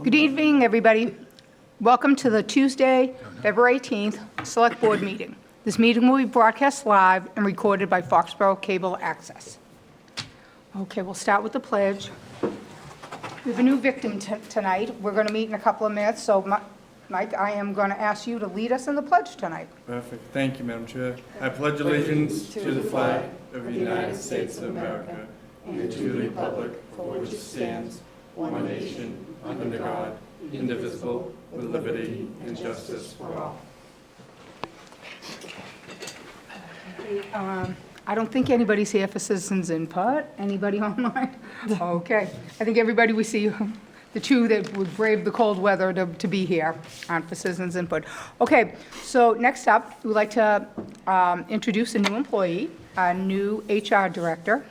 Good evening, everybody. Welcome to the Tuesday, February 18th Select Board meeting. This meeting will be broadcast live and recorded by Foxborough Cable Access. Okay, we'll start with the pledge. We have a new victim tonight. We're going to meet in a couple of minutes, so Mike, I am going to ask you to lead us in the pledge tonight. Perfect. Thank you, Madam Chair. I pledge allegiance to the flag of the United States of America and to the republic for which it stands, one nation, under God, indivisible, with liberty and justice for all. I don't think anybody's here for citizens input. Anybody online? Okay. I think everybody we see, the two that would brave the cold weather to be here for citizens input. Okay, so next up, we'd like to introduce a new employee, a new HR director,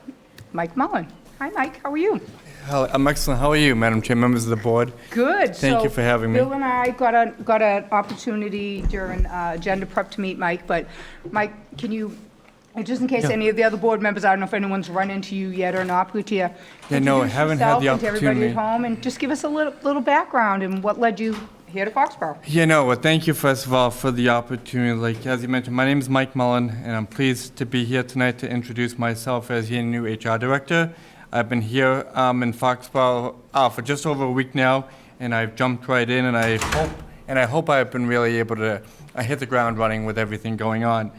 Mike Mullen. Hi, Mike. How are you? I'm excellent. How are you, Madam Chair, members of the board? Good. Thank you for having me. Bill and I got an opportunity during agenda prep to meet Mike, but Mike, can you, just in case any of the other board members, I don't know if anyone's run into you yet or not, would you no, I haven't had the introduce yourself and to everybody opportunity. at home and just give us a little background and what led you here to Foxborough? Well, thank you, first of all, for the opportunity. Like, as you mentioned, my name is Mike Mullen, and I'm pleased to be here tonight to introduce myself as your new HR director. I've been here in Foxborough for just over a week now, and I've jumped right in, and I hope I've been really able to hit the ground running with everything going on.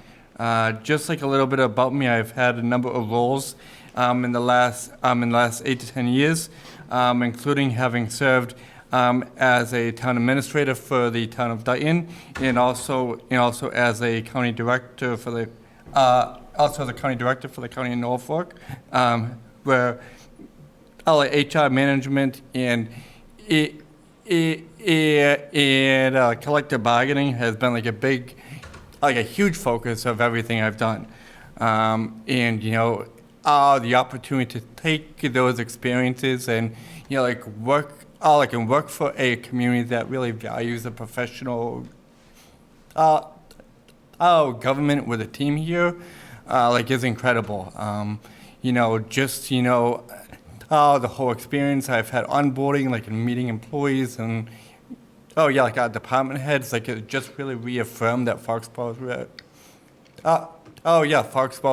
Just like a little bit about me, I've had a number of roles in the last 8 to 10 years, including having served as a town administrator for the town of Dayton, and also as a county director for the county of Norfolk, where HR management and collective bargaining has been like a huge focus of everything I've done. And the opportunity to take those experiences and work for a community that really values a professional government with a team here is incredible. The whole experience I've had onboarding, and meeting employees and our department heads, it just really reaffirmed that Foxborough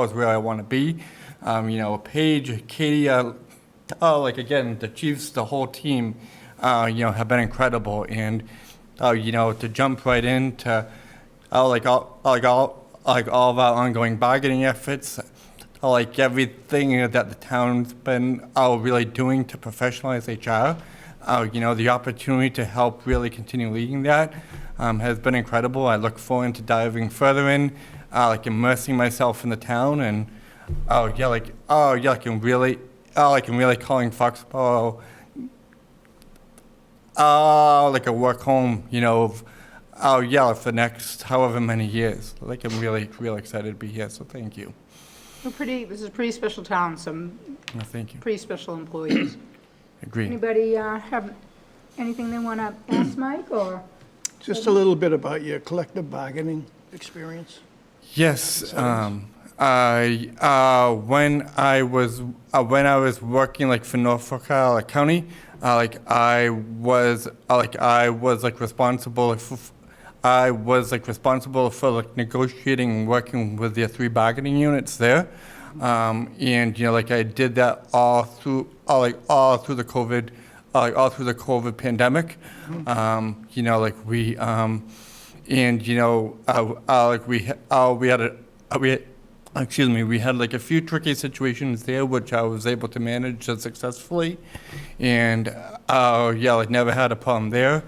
is where I want to be. Paige, Katie, again, the chiefs, the whole team, have been incredible, and to jump right into all of our ongoing bargaining efforts. Everything that the town's been really doing to professionalize HR, the opportunity to help really continue leading that has been incredible. I look forward to diving further in, immersing myself in the town, and really calling Foxborough a work home, for the next however many years. I'm really excited to be here. So thank you. This is a pretty special town, some thank you. pretty special employees. Agreed. Anybody have anything they want to ask Mike, or? Just a little bit about your collective bargaining experience. Yes. When I was working for Norfolk County, I was responsible for negotiating and working with the 3 bargaining units there, and I did that all through the COVID pandemic. We had a few tricky situations there, which I was able to manage successfully, and never had a problem there.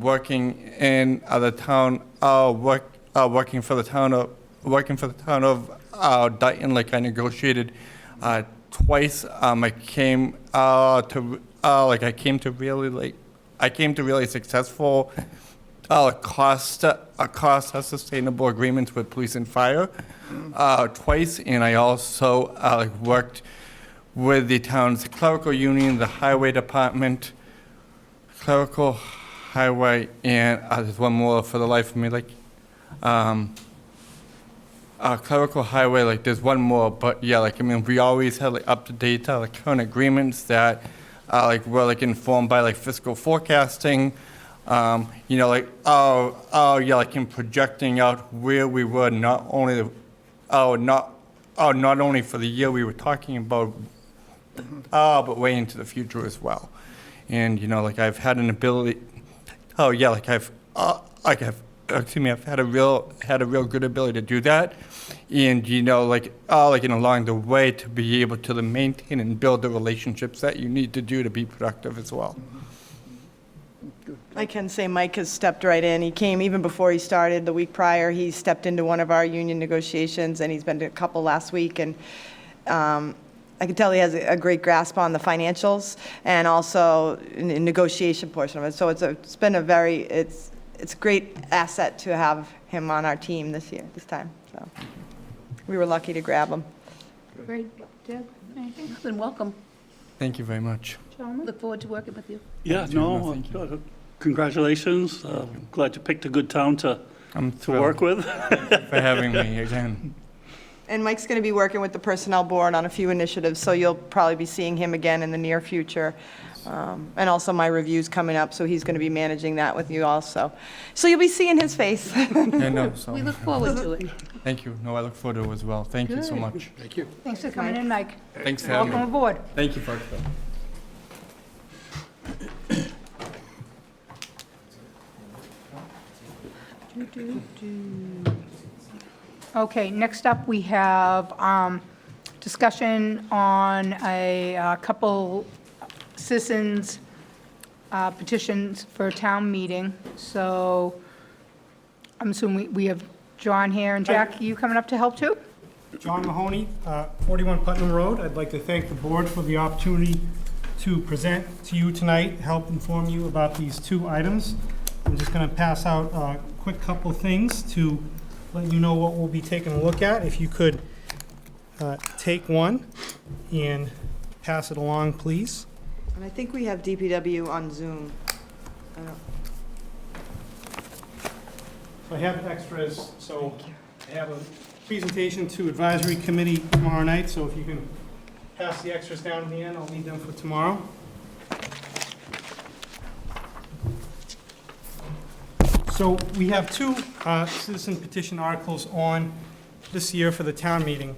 Working in the town, working for the town of Dayton, I negotiated twice. I came to really successful cost sustainable agreements with police and fire twice, and I also worked with the town's clerical union, the highway department, clerical highway, and there's one more for the life of me, clerical highway, there's one more, but yeah, we always had up-to-date current agreements that we're like informed by like fiscal forecasting, like, yeah, like in projecting out where we were, not only not only for the year we were talking about, but way into the future as well. And, like I've had an ability, I've had a real good ability to do that. And, and along the way to be able to maintain and build the relationships that you need to do to be productive as well. I can say Mike has stepped right in. He came even before he started the week prior. He stepped into one of our union negotiations, and he's been to a couple last week. And I can tell he has a great grasp on the financials and also in the negotiation portion of it. So it's been a great asset to have him on our team this time. So we were lucky to grab him. Great. Deb, anything? Then welcome. Thank you very much. Gentlemen? Look forward to working with you. Yeah, no, congratulations. Glad you picked a good town to I'm work with. for having me again. And Mike's going to be working with the Personnel Board on a few initiatives, so you'll probably be seeing him again in the near future. And also my review's coming up, so he's going to be managing that with you also. So you'll be seeing his face. So We look forward to it. thank you. No, I look forward to it as well. Thank you so Good. much. Thank you. Thanks for coming in, Mike. Thanks for having Welcome me. aboard. Thank you, Foxborough. Okay, next up, we have discussion on a couple citizens petitions for a town meeting. So I'm assuming we have John here, and Jack, you coming up to help too? John Mahoney, 41 Putnam Road. I'd like to thank the board for the opportunity to present to you tonight, help inform you about these two items. I'm just going to pass out a quick couple things to let you know what we'll be taking a look at. If you could take one and pass it along, please. And I think we have DPW on Zoom. I don't- So I have extras, so I have a presentation to advisory committee tomorrow night, so if you can pass the extras down to the end, I'll need them for tomorrow. So we have two citizen petition articles on this year for the town meeting.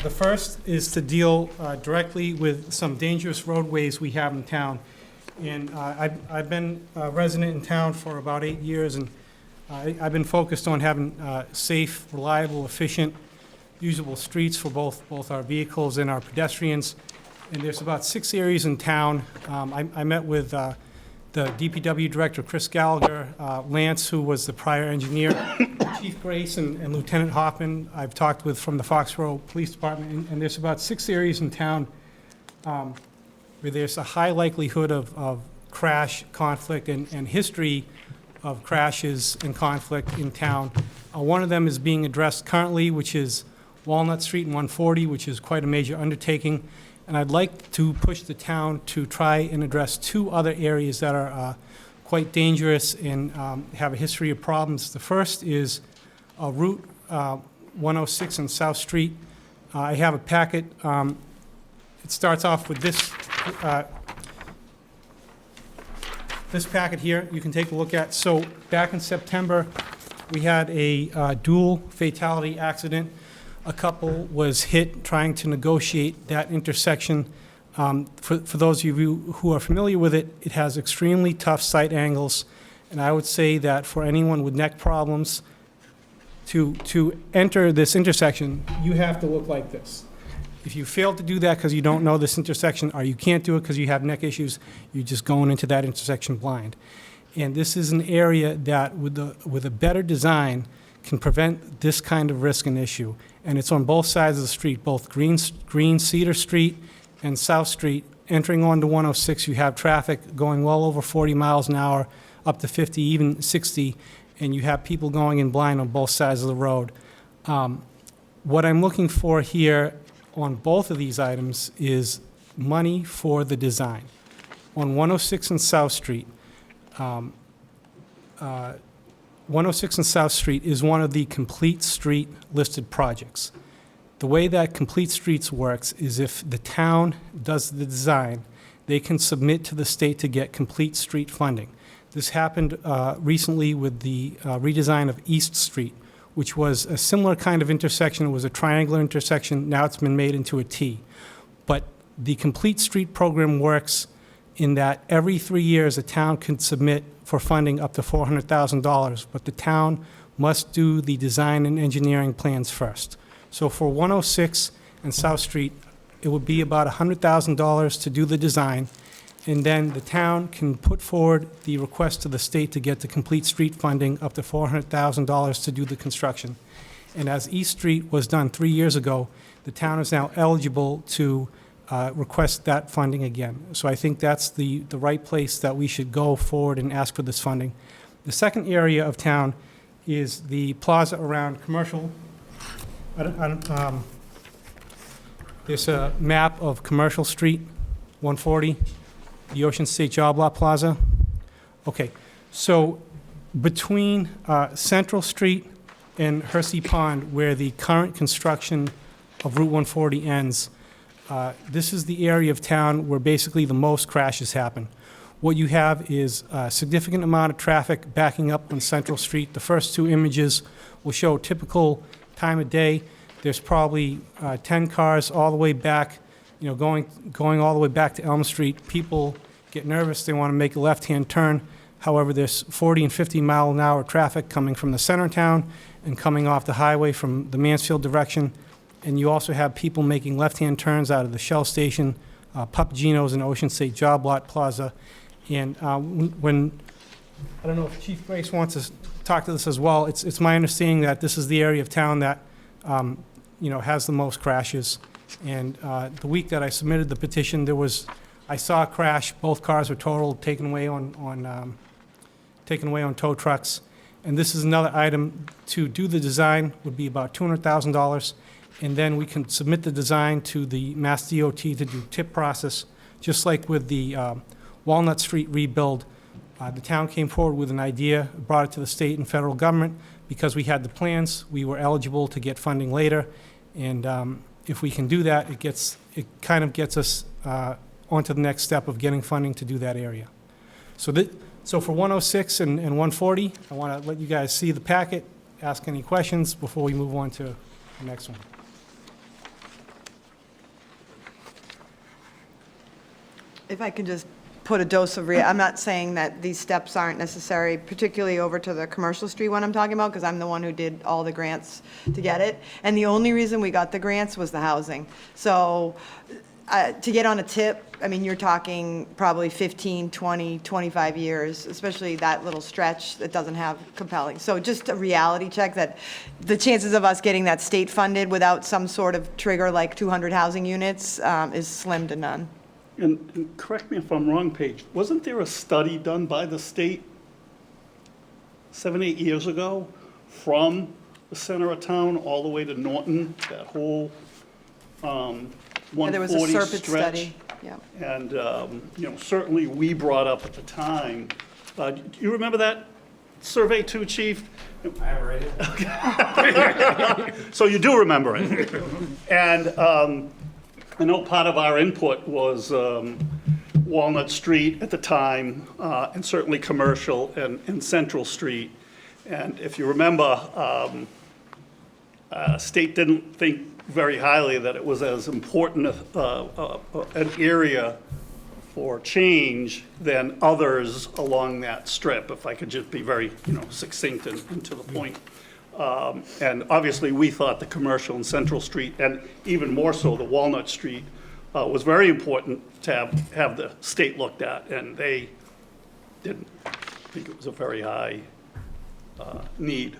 The first is to deal directly with some dangerous roadways we have in town. And I've been a resident in town for about 8 years, and I've been focused on having safe, reliable, efficient, usable streets for both our vehicles and our pedestrians. And there's about 6 areas in town. I met with the DPW Director, Chris Gallagher, Lance, who was the prior engineer, Chief Grace, and Lieutenant Hoffman. I've talked with from the Foxborough Police Department, and there's about 6 areas in town where there's a high likelihood of crash, conflict, and history of crashes and conflict in town. One of them is being addressed currently, which is Walnut Street and 140, which is quite a major undertaking. And I'd like to push the town to try and address 2 other areas that are quite dangerous and have a history of problems. The first is Route 106 and South Street. I have a packet. It starts off with this packet here you can take a look at. So back in September, we had a dual fatality accident. A couple was hit trying to negotiate that intersection. For those of you who are familiar with it, it has extremely tough sight angles, and I would say that for anyone with neck problems, to enter this intersection, you have to look like this. If you fail to do that because you don't know this intersection, or you can't do it because you have neck issues, you're just going into that intersection blind. And this is an area that, with a better design, can prevent this kind of risk and issue. And it's on both sides of the street, both Green Cedar Street and South Street. Entering onto 106, you have traffic going well over 40 miles an hour, up to 50, even 60, and you have people going in blind on both sides of the road. What I'm looking for here on both of these items is money for the design. On 106 and South Street, 106 and South Street is one of the complete street listed projects. The way that complete streets works is if the town does the design, they can submit to the state to get complete street funding. This happened recently with the redesign of East Street, which was a similar kind of intersection. It was a triangular intersection. Now it's been made into a T. But the Complete Street program works in that every 3 years, a town can submit for funding up to $400,000, but the town must do the design and engineering plans first. So for 106 and South Street, it would be about $100,000 to do the design, and then the town can put forward the request to the state to get the Complete Street funding up to $400,000 to do the construction. And as East Street was done 3 years ago, the town is now eligible to request that funding again. So I think that's the right place that we should go forward and ask for this funding. The second area of town is the plaza around Commercial. There's a map of Commercial Street, 140, the Ocean State Job Lot Plaza. Okay, so between Central Street and Hersey Pond, where the current construction of Route 140 ends, this is the area of town where basically the most crashes happen. What you have is a significant amount of traffic backing up on Central Street. The first two images will show typical time of day. There's probably 10 cars all the way back, going all the way back to Elm Street. People get nervous, they want to make a left-hand turn. However, there's 40 and 50 mile an hour traffic coming from the center of town and coming off the highway from the Mansfield direction. And you also have people making left-hand turns out of the Shell Station, Papagino's and Ocean State Job Lot Plaza. And when, I don't know if Chief Grace wants to talk to this as well, it's my understanding that this is the area of town that, has the most crashes. And the week that I submitted the petition, I saw a crash, both cars were totaled, taken away on tow trucks. And this is another item. To do the design would be about $200,000. And then we can submit the design to the Mass DOT to do tip process. Just like with the Walnut Street rebuild, the town came forward with an idea, brought it to the state and federal government. Because we had the plans, we were eligible to get funding later. And if we can do that, it kind of gets us onto the next step of getting funding to do that area. So for 106 and 140, I want to let you guys see the packet, ask any questions before we move on to the next one. If I can just put a dose of I'm not saying that these steps aren't necessary, particularly over to the Commercial Street one I'm talking about, because I'm the one who did all the grants to get it. And the only reason we got the grants was the housing. So to get on a tip, I mean, you're talking probably 15, 20, 25 years, especially that little stretch that doesn't have compelling. So just a reality check that the chances of us getting that state funded without some sort of trigger like 200 housing units is slim to none. And correct me if I'm wrong, Paige, wasn't there a study done by the state 7, 8 years ago from the center of town all the way to Norton, that whole 140 There was a Serpent stretch? study, yeah. And, certainly we brought up at the time, do you remember that survey too, Chief? I have read it. So you do remember it. And I know part of our input was Walnut Street at the time, and certainly Commercial and Central Street. And if you remember, state didn't think very highly that it was as important an area for change than others along that strip, if I could just be very succinct and to the point. And obviously, we thought the Commercial and Central Street, and even more so the Walnut Street, was very important to have the state looked at, and they didn't think it was a very high need,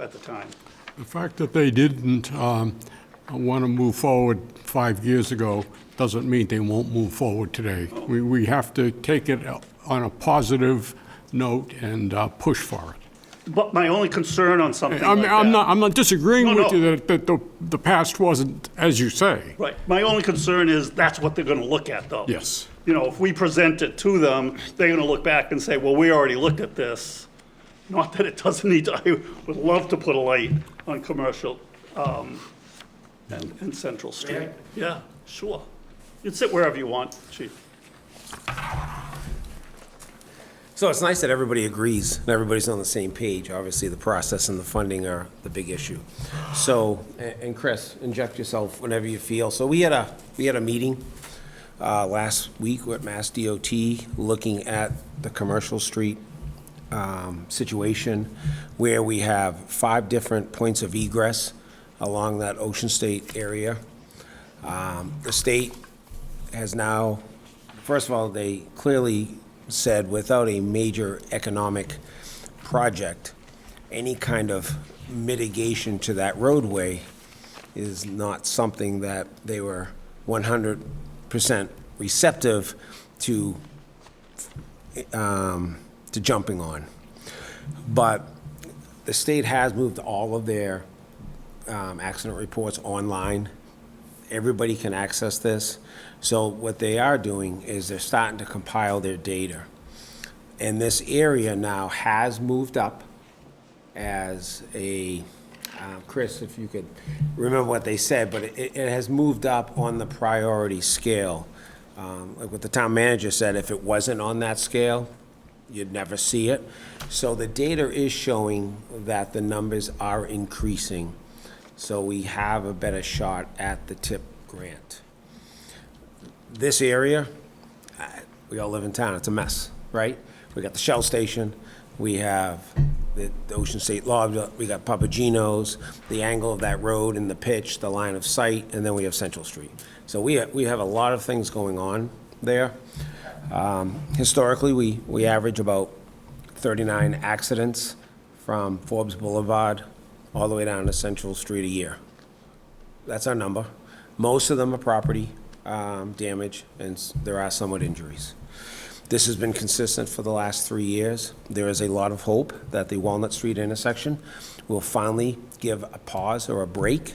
at the time. The fact that they didn't want to move forward 5 years ago doesn't mean they won't move forward today. We have to take it on a positive note and push for it. But my only concern on something like that... I'm not disagreeing No, with no. you that the past wasn't as you say. Right. My only concern is that's what they're going to look at, though. Yes. If we present it to them, they're going to look back and say, well, we already looked at this. Not that it doesn't need to... I would love to put a light on Commercial and Central Street. Yeah, sure. You can sit wherever you want, Chief. So it's nice that everybody agrees and everybody's on the same page. Obviously, the process and the funding are the big issue. So, and Chris, inject yourself whenever you feel. So we had a meeting last week with Mass DOT looking at the Commercial Street situation where we have 5 different points of egress along that Ocean State area. The state has now, first of all, they clearly said without a major economic project, any kind of mitigation to that roadway is not something that they were 100% receptive to jumping on. But the state has moved all of their accident reports online. Everybody can access this. So what they are doing is they're starting to compile their data. And this area now has moved up as a, Chris, if you could remember what they said, but it has moved up on the priority scale. Like what the town manager said, if it wasn't on that scale, you'd never see it. So the data is showing that the numbers are increasing. So we have a better shot at the TIP grant. This area, we all live in town, it's a mess, right? We got the Shell Station, we have the Ocean State Lodge, we got Papagino's, the angle of that road and the pitch, the line of sight, and then we have Central Street. So we have a lot of things going on there. Historically, we average about 39 accidents from Forbes Boulevard all the way down to Central Street a year. That's our number. Most of them are property damage, and there are somewhat injuries. This has been consistent for the last 3 years. There is a lot of hope that the Walnut Street intersection will finally give a pause or a break.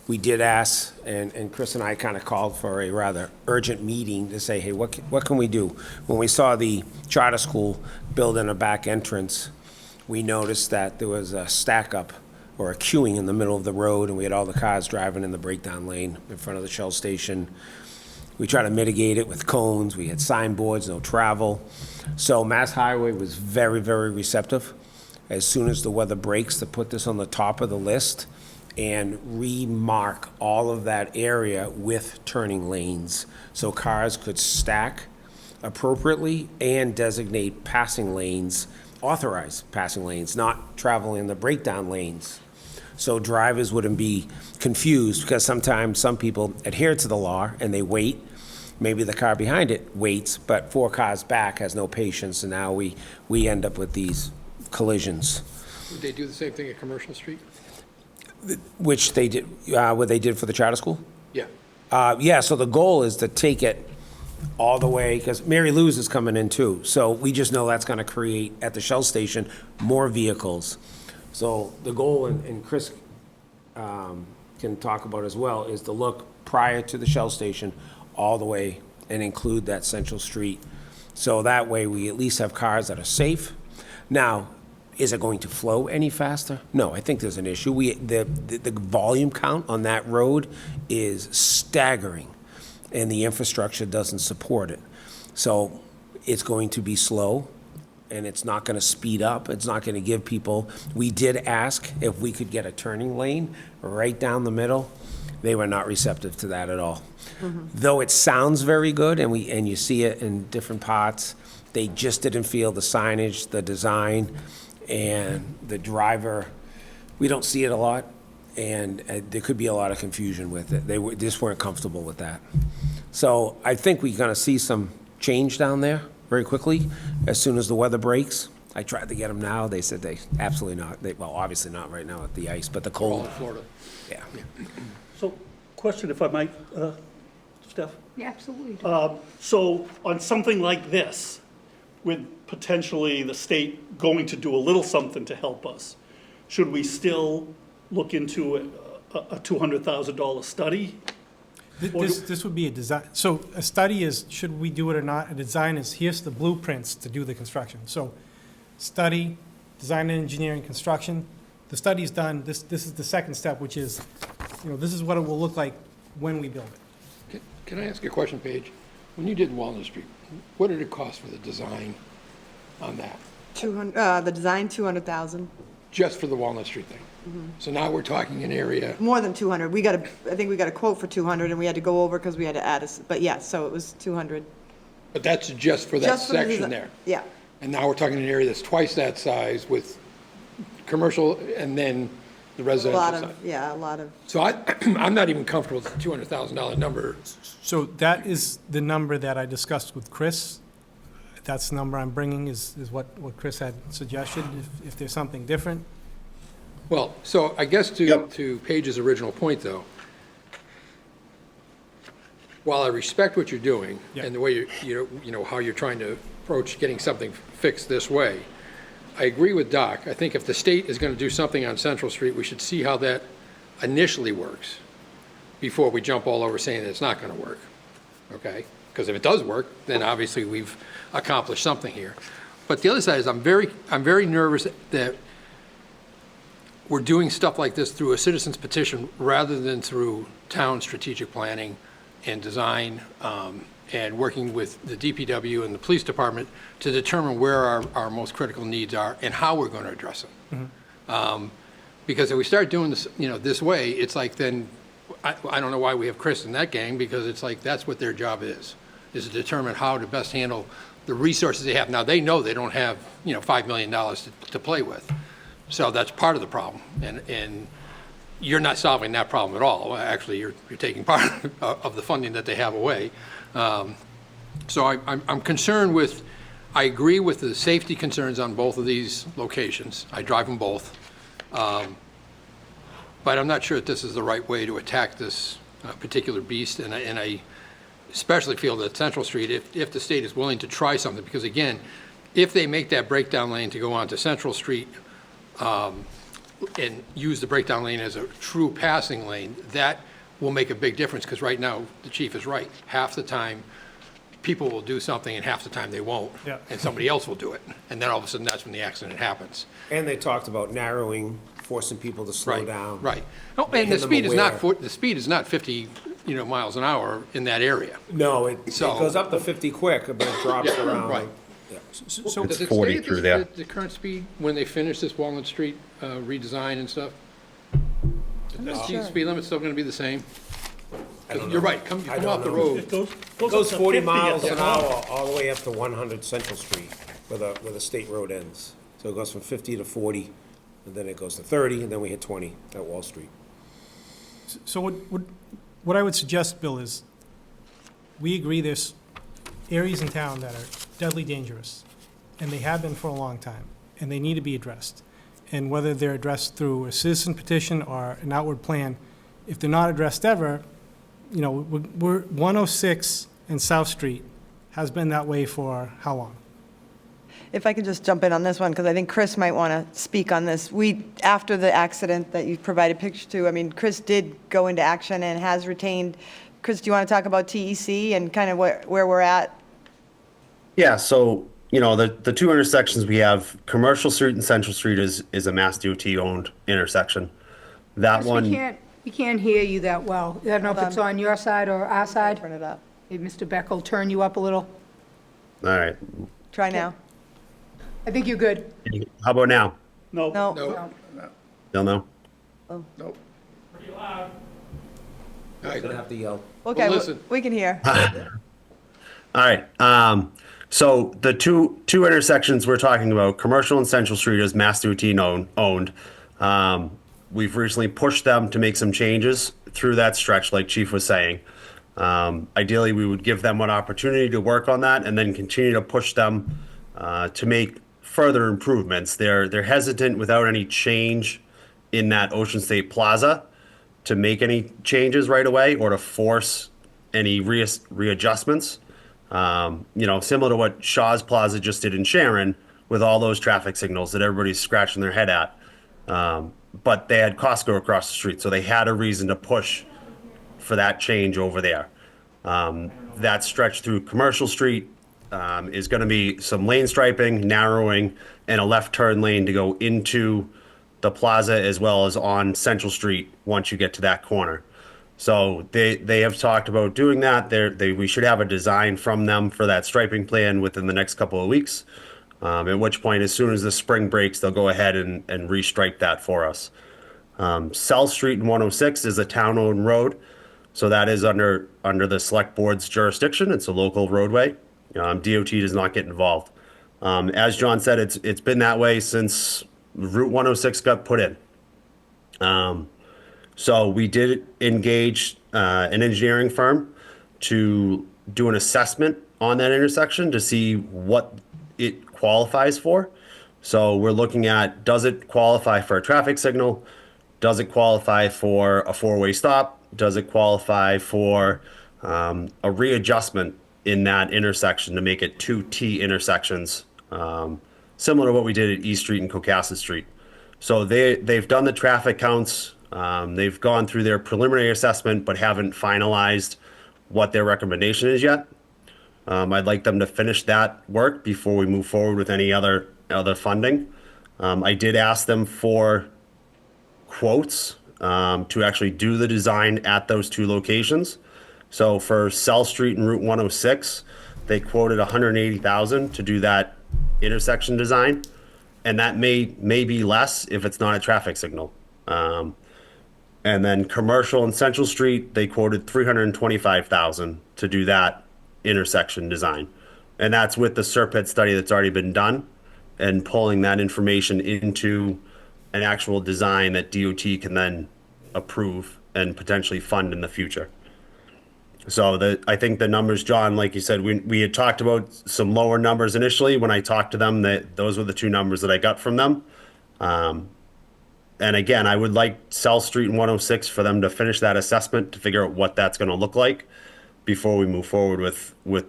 We did ask, and Chris and I kind of called for a rather urgent meeting to say, hey, what can we do? When we saw the charter school build in a back entrance, we noticed that there was a stack up or a queuing in the middle of the road, and we had all the cars driving in the breakdown lane in front of the Shell Station. We tried to mitigate it with cones. We had signboards, no travel. So Mass Highway was very, very receptive. As soon as the weather breaks, to put this on the top of the list and remark all of that area with turning lanes so cars could stack appropriately and designate passing lanes, authorized passing lanes, not traveling in the breakdown lanes. So drivers wouldn't be confused, because sometimes some people adhere to the law and they wait. Maybe the car behind it waits, but 4 cars back has no patience, and now we end up with these collisions. Would they do the same thing at Commercial Street? Which they did, what they did for the charter school? Yeah. Yeah, so the goal is to take it all the way, because Mary Lou's is coming in too. So we just know that's gonna create, at the Shell Station, more vehicles. So the goal, and Chris can talk about as well, is to look prior to the Shell Station all the way and include that Central Street. So that way we at least have cars that are safe. Now, is it going to flow any faster? No, I think there's an issue. The volume count on that road is staggering, and the infrastructure doesn't support it. So it's going to be slow, and it's not going to speed up. It's not going to give people, we did ask if we could get a turning lane right down the middle. They were not receptive to that at all. Though it sounds very good, and you see it in different parts, they just didn't feel the signage, the design, and the driver. We don't see it a lot, and there could be a lot of confusion with it. They just weren't comfortable with that. So I think we're going to see some change down there very quickly as soon as the weather breaks. I tried to get them now. They said they absolutely not. Well, obviously not right now with the ice, but the cold. All in Florida. Yeah. So, question if I might, Steph? Yeah, absolutely. So on something like this, with potentially the state going to do a little something to help us, should we still look into a $200,000 study? This would be a design, so a study is, should we do it or not? A design is, here's the blueprints to do the construction. So study, design and engineering, construction. The study's done, this is the second step, which is, this is what it will look like when we build it. Can I ask you a question, Paige? When you did Walnut Street, what did it cost for the design on that, 200, the design, 200,000, just for the Walnut Street thing. So now we're talking an area, more than 200. I think we got a quote for 200 and we had to go over because we had to add but yes, so it was 200. but that's just for that Just for the section desi- there. Yeah. And now we're talking an area that's twice that size with commercial and then the A residential lot side. of, yeah, a lot of, So I'm not even comfortable with the $200,000 number. So that is the number that I discussed with Chris. That's the number I'm bringing is what Chris had suggested. If there's something different, Well, so I guess to Paige's original point, though, while I respect what you're doing Yeah. and the way you know, how you're trying to approach getting something fixed this way, I agree with Doc. I think if the state is going to do something on Central Street, we should see how that initially works before we jump all over saying that it's not going to work, okay? Because if it does work, then obviously we've accomplished something here. But the other side is I'm very nervous that we're doing stuff like this through a citizen's petition rather than through town strategic planning and design, and working with the DPW and the police department to determine where our most critical needs are and how we're going to address them. Because if we start doing this, this way, it's like then, I don't know why we have Chris in that gang, because it's like that's what their job is to determine how to best handle the resources they have. Now, they know they don't have, $5 million to play with. So that's part of the problem. And you're not solving that problem at all. Actually, you're taking part of the funding that they have away. So I'm concerned with, I agree with the safety concerns on both of these locations. I drive them both. But I'm not sure that this is the right way to attack this particular beast. And I especially feel that Central Street, if the state is willing to try something, because again, if they make that breakdown lane to go onto Central Street, and use the breakdown lane as a true passing lane, that will make a big difference, because right now, the chief is right. Half the time, people will do something, and half the time they won't. Yeah. And somebody else will do it. And then all of a sudden, that's when the accident happens. And they talked about narrowing, forcing people to slow Right, down. right. Oh, and making the them speed is not, aware. the speed is not 50, miles an hour in that area. No, it So- goes up to 50 quick, but it drops Yeah, around. right. Yeah. so Does it 40 stay at through there. the current speed when they finish this Walnut Street redesign and stuff? The speed limit's still going to be the same? You're right, you come off the road. it goes, It goes 40 miles the an top. hour all the way up to 100 Central Street, where the state road ends. So it goes from 50 to 40, and then it goes to 30, and then we hit 20 at Wall Street. So what I would suggest, Bill, is we agree there's areas in town that are deadly dangerous, and they have been for a long time, and they need to be addressed. And whether they're addressed through a citizen petition or an outward plan, if they're not addressed ever, we're 106 and South Street has been that way for how long? if I could just jump in on this one, because I think Chris might want to speak on this. After the accident that you provided pictures to, I mean, Chris did go into action and has retained. Chris, do you want to talk about TEC and kind of where we're at? Yeah, so, the two intersections we have, Commercial Street and Central Street is a Mass DOT-owned intersection. That one, We can't hear you that well. I don't know if it's on your side or our side. Turn it up. Maybe Mr. Beck will turn you up a little. all right. Try now. I think you're good. How about now? No. No. No. Still no? Nope. You're gonna have to yell. Okay, Well, listen. we can hear. All right. So the two intersections we're talking about, Commercial and Central Street, is Mass DOT owned. We've recently pushed them to make some changes through that stretch, like Chief was saying. Ideally, we would give them an opportunity to work on that and then continue to push them to make further improvements. They're hesitant without any change in that Ocean State Plaza to make any changes right away or to force any readjustments. Similar to what Shaw's Plaza just did in Sharon with all those traffic signals that everybody's scratching their head at. But they had Costco across the street, so they had a reason to push for that change over there. That stretch through Commercial Street is going to be some lane striping, narrowing, and a left turn lane to go into the plaza as well as on Central Street once you get to that corner. So they have talked about doing that. We should have a design from them for that striping plan within the next couple of weeks. At which point, as soon as the spring breaks, they'll go ahead and restripe that for us. South Street and 106 is a town-owned road, so that is under the select board's jurisdiction. It's a local roadway. DOT does not get involved. As John said, it's been that way since Route 106 got put in. So we did engage an engineering firm to do an assessment on that intersection to see what it qualifies for. So we're looking at, does it qualify for a traffic signal? Does it qualify for a four-way stop? Does it qualify for a readjustment in that intersection to make it two T intersections, similar to what we did at East Street and Cocasset Street? So they've done the traffic counts. They've gone through their preliminary assessment, but haven't finalized what their recommendation is yet. I'd like them to finish that work before we move forward with any other funding. I did ask them for quotes to actually do the design at those two locations. So for South Street and Route 106, they quoted $180,000 to do that intersection design, and that may be less if it's not a traffic signal. And then Commercial and Central Street, they quoted $325,000 to do that intersection design, and that's with the SERPET study that's already been done and pulling that information into an actual design that DOT can then approve and potentially fund in the future. So I think the numbers, John, like you said, we had talked about some lower numbers initially when I talked to them. That those were the two numbers that I got from them. And again, I would like South Street and 106 for them to finish that assessment to figure out what that's going to look like before we move forward with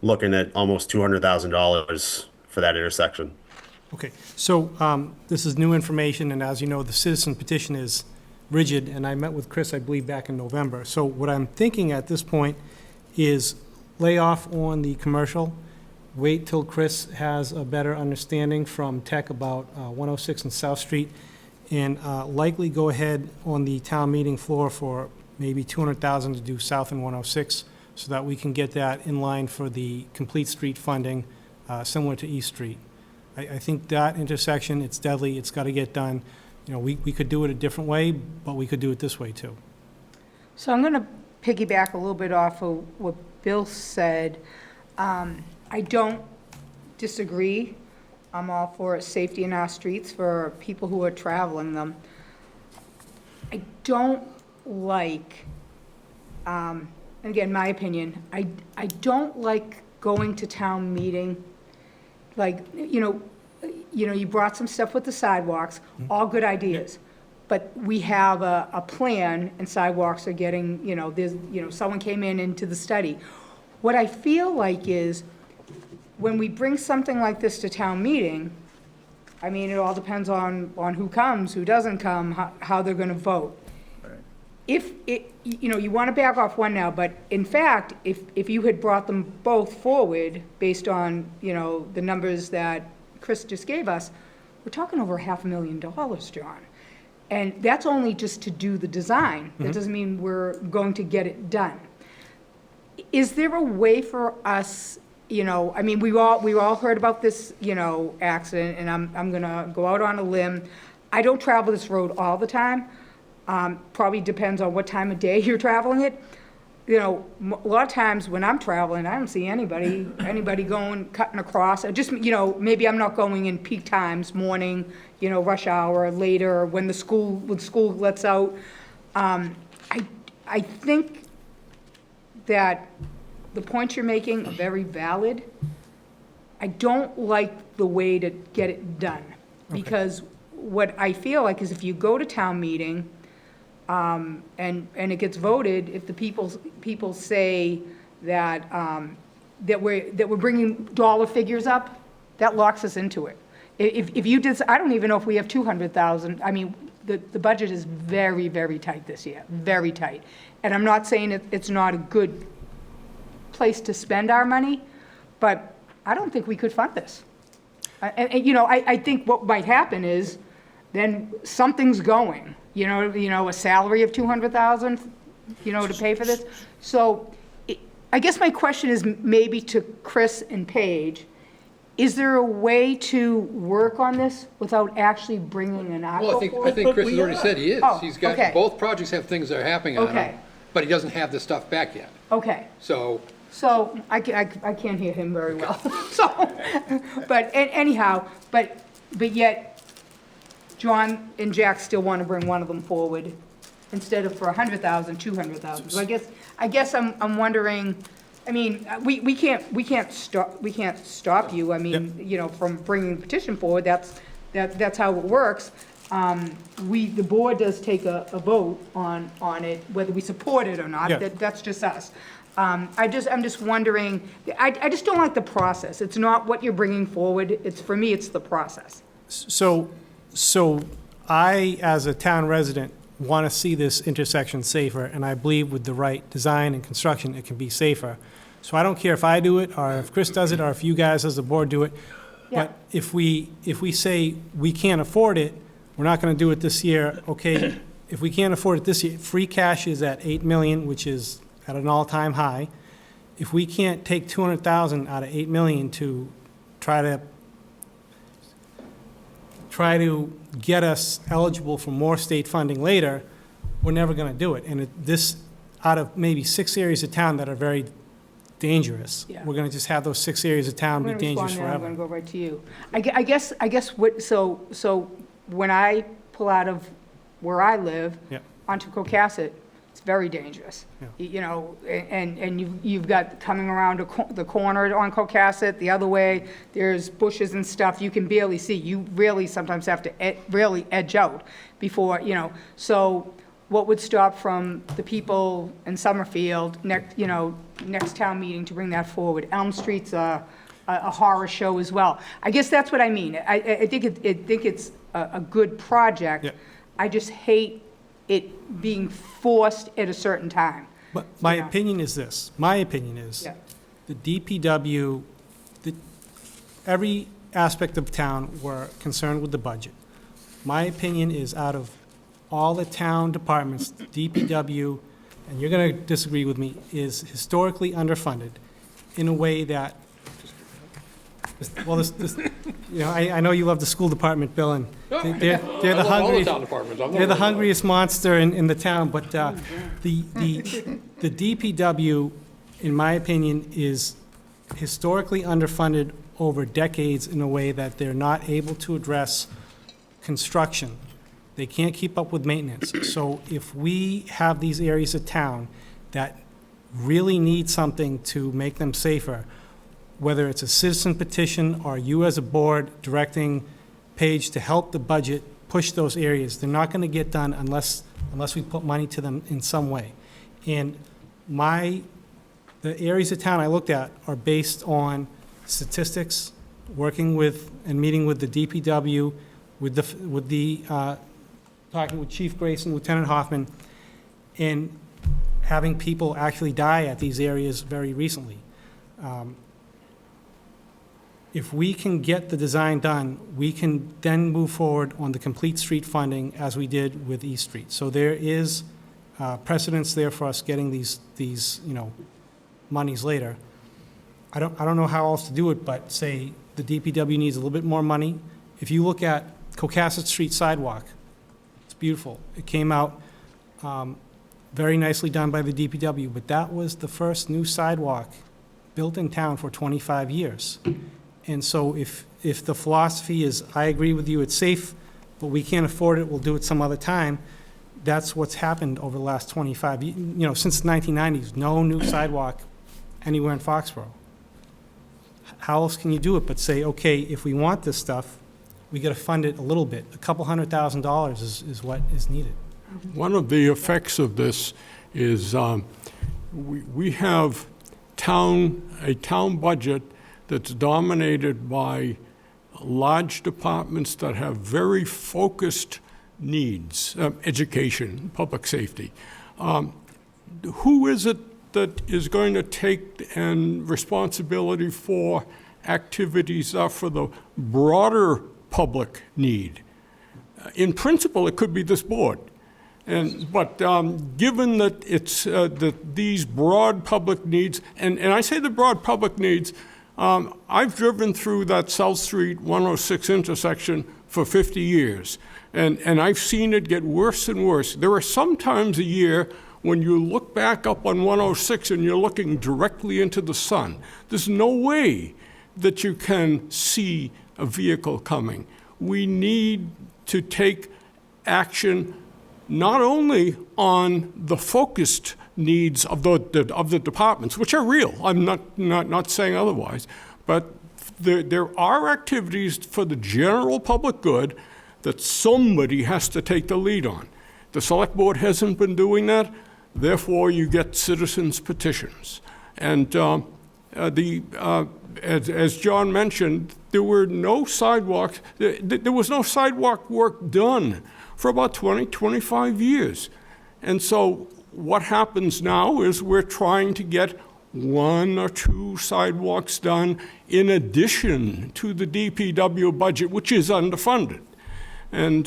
looking at almost $200,000 for that intersection. Okay, so this is new information, and as you know, the citizen petition is rigid, and I met with Chris, I believe, back in November. So what I'm thinking at this point is lay off on the commercial, wait till Chris has a better understanding from Tech about 106 and South Street, and likely go ahead on the town meeting floor for maybe $200,000 to do South and 106, so that we can get that in line for the complete street funding, similar to East Street. I think that intersection, it's deadly, it's got to get done. You know, we could do it a different way, but we could do it this way too. So I'm going to piggyback a little bit off of what Bill said. I don't disagree. I'm all for safety in our streets for people who are traveling them. I don't like, and again, my opinion, I don't like going to town meeting, like, you brought some stuff with the sidewalks, all good ideas. But we have a plan, and sidewalks are getting, someone came into the study. What I feel like is, when we bring something like this to town meeting, I mean, it all depends on who comes, who doesn't come, how they're gonna vote. If you wanna back off one now, but in fact, if you had brought them both forward based on, the numbers that Chris just gave us, we're talking over $500,000, John. And that's only just to do the design. That doesn't mean we're going to get it done. Is there a way for us, we all heard about this, accident, and I'm gonna go out on a limb. I don't travel this road all the time. Probably depends on what time of day you're traveling it. A lot of times when I'm traveling, I don't see anybody cutting across. I just, maybe I'm not going in peak times, morning, rush hour, later, when school lets out. I think that the points you're making are very valid. I don't like the way to get it done. Because what I feel like is if you go to town meeting, and it gets voted, if the people say that we're bringing dollar figures up, that locks us into it. If you did, I don't even know if we have 200,000. I mean, the budget is very, very tight this year, very tight. And I'm not saying it's not a good place to spend our money, but I don't think we could fund this. I think what might happen is then something's going. A salary of $200,000, to pay for this. So I guess my question is maybe to Chris and Paige, is there a way to work on this without actually bringing an Well, article I forward? think Chris has already said he is. Oh, He's got, okay. both projects have things that are happening on Okay. them, but he doesn't have the stuff back yet. Okay. So, So I can't hear him very well. So, but anyhow, but yet John and Jack still want to bring one of them forward instead of for 100,000, 200,000. So I guess I'm wondering, I mean, we can't stop you. I mean, you know, from bringing the petition forward. That's how it works. The board does take a vote on it, whether we support it or not. Yeah. That's just us. I'm just wondering, I just don't like the process. It's not what you're bringing forward. For me, it's the process. So I, as a town resident, want to see this intersection safer, and I believe with the right design and construction, it can be safer. So I don't care if I do it, or if Chris does it, or if you guys as the board do it. Yeah. But if we say we can't afford it, we're not going to do it this year, okay, if we can't afford it this year, free cash is at 8 million, which is at an all-time high. If we can't take 200,000 out of 8 million to try to get us eligible for more state funding later, we're never going to do it. And this, out of maybe 6 areas of town that are very dangerous, Yeah. we're going to just have those 6 areas of town be I'm going to dangerous respond now. I'm going forever. to go right to you. I guess what, so when I pull out of where I live Yeah. onto Cohasset, it's very dangerous. Yeah. You know, and you've got coming around the corner on Cohasset, the other way, there's bushes and stuff you can barely see. You really sometimes have to really edge out before, you know. So what would stop from the people in Summerfield, next town meeting to bring that forward? Elm Street's a horror show as well. I guess that's what I mean. I think it's a good project. Yeah. I just hate it being forced at a certain time. But my Yeah. opinion is this, my opinion is, Yeah. the DPW, every aspect of town were concerned with the budget. My opinion is, out of all the town departments, DPW, and you're going to disagree with me, is historically underfunded in a way that, well, I know you love the school department, Bill, and they're I the love all the hungriest. town departments. They're the hungriest monster in the town, but the DPW, in my opinion, is historically underfunded over decades in a way that they're not able to address construction. They can't keep up with maintenance. So if we have these areas of town that really need something to make them safer, whether it's a citizen petition or you as a board directing Paige to help the budget push those areas, they're not going to get done unless we put money to them in some way. And the areas of town I looked at are based on statistics, working with and meeting with the DPW, talking with Chief Grace and Lieutenant Hoffman, and having people actually die at these areas very recently. If we can get the design done, we can then move forward on the complete street funding as we did with East Street. So there is precedence there for us getting these monies later. I don't know how else to do it, but say the DPW needs a little bit more money. If you look at Cohasset Street sidewalk, it's beautiful. It came out very nicely done by the DPW, but that was the first new sidewalk built in town for 25 years. And so if the philosophy is, I agree with you, it's safe, but we can't afford it, we'll do it some other time, that's what's happened over the last 25 years. Since the 1990s, no new sidewalk anywhere in Foxborough. How else can you do it but say, okay, if we want this stuff, we got to fund it a little bit. A couple $100,000 is what is needed. One of the effects of this is we have a town budget that's dominated by large departments that have very focused needs, education, public safety. Who is it that is going to take responsibility for activities for the broader public need? In principle, it could be this board. But given that it's that these broad public needs, and I say the broad public needs, I've driven through that South Street 106 intersection for 50 years, and I've seen it get worse and worse. There are some times a year when you look back up on 106 and you're looking directly into the sun. There's no way that you can see a vehicle coming. We need to take action not only on the focused needs of the departments, which are real, I'm not saying otherwise, but there are activities for the general public good that somebody has to take the lead on. The select board hasn't been doing that, therefore you get citizens petitions. And as John mentioned, there were no sidewalks, there was no sidewalk work done for about 20, 25 years. And so what happens now is we're trying to get 1 or 2 sidewalks done in addition to the DPW budget, which is underfunded. And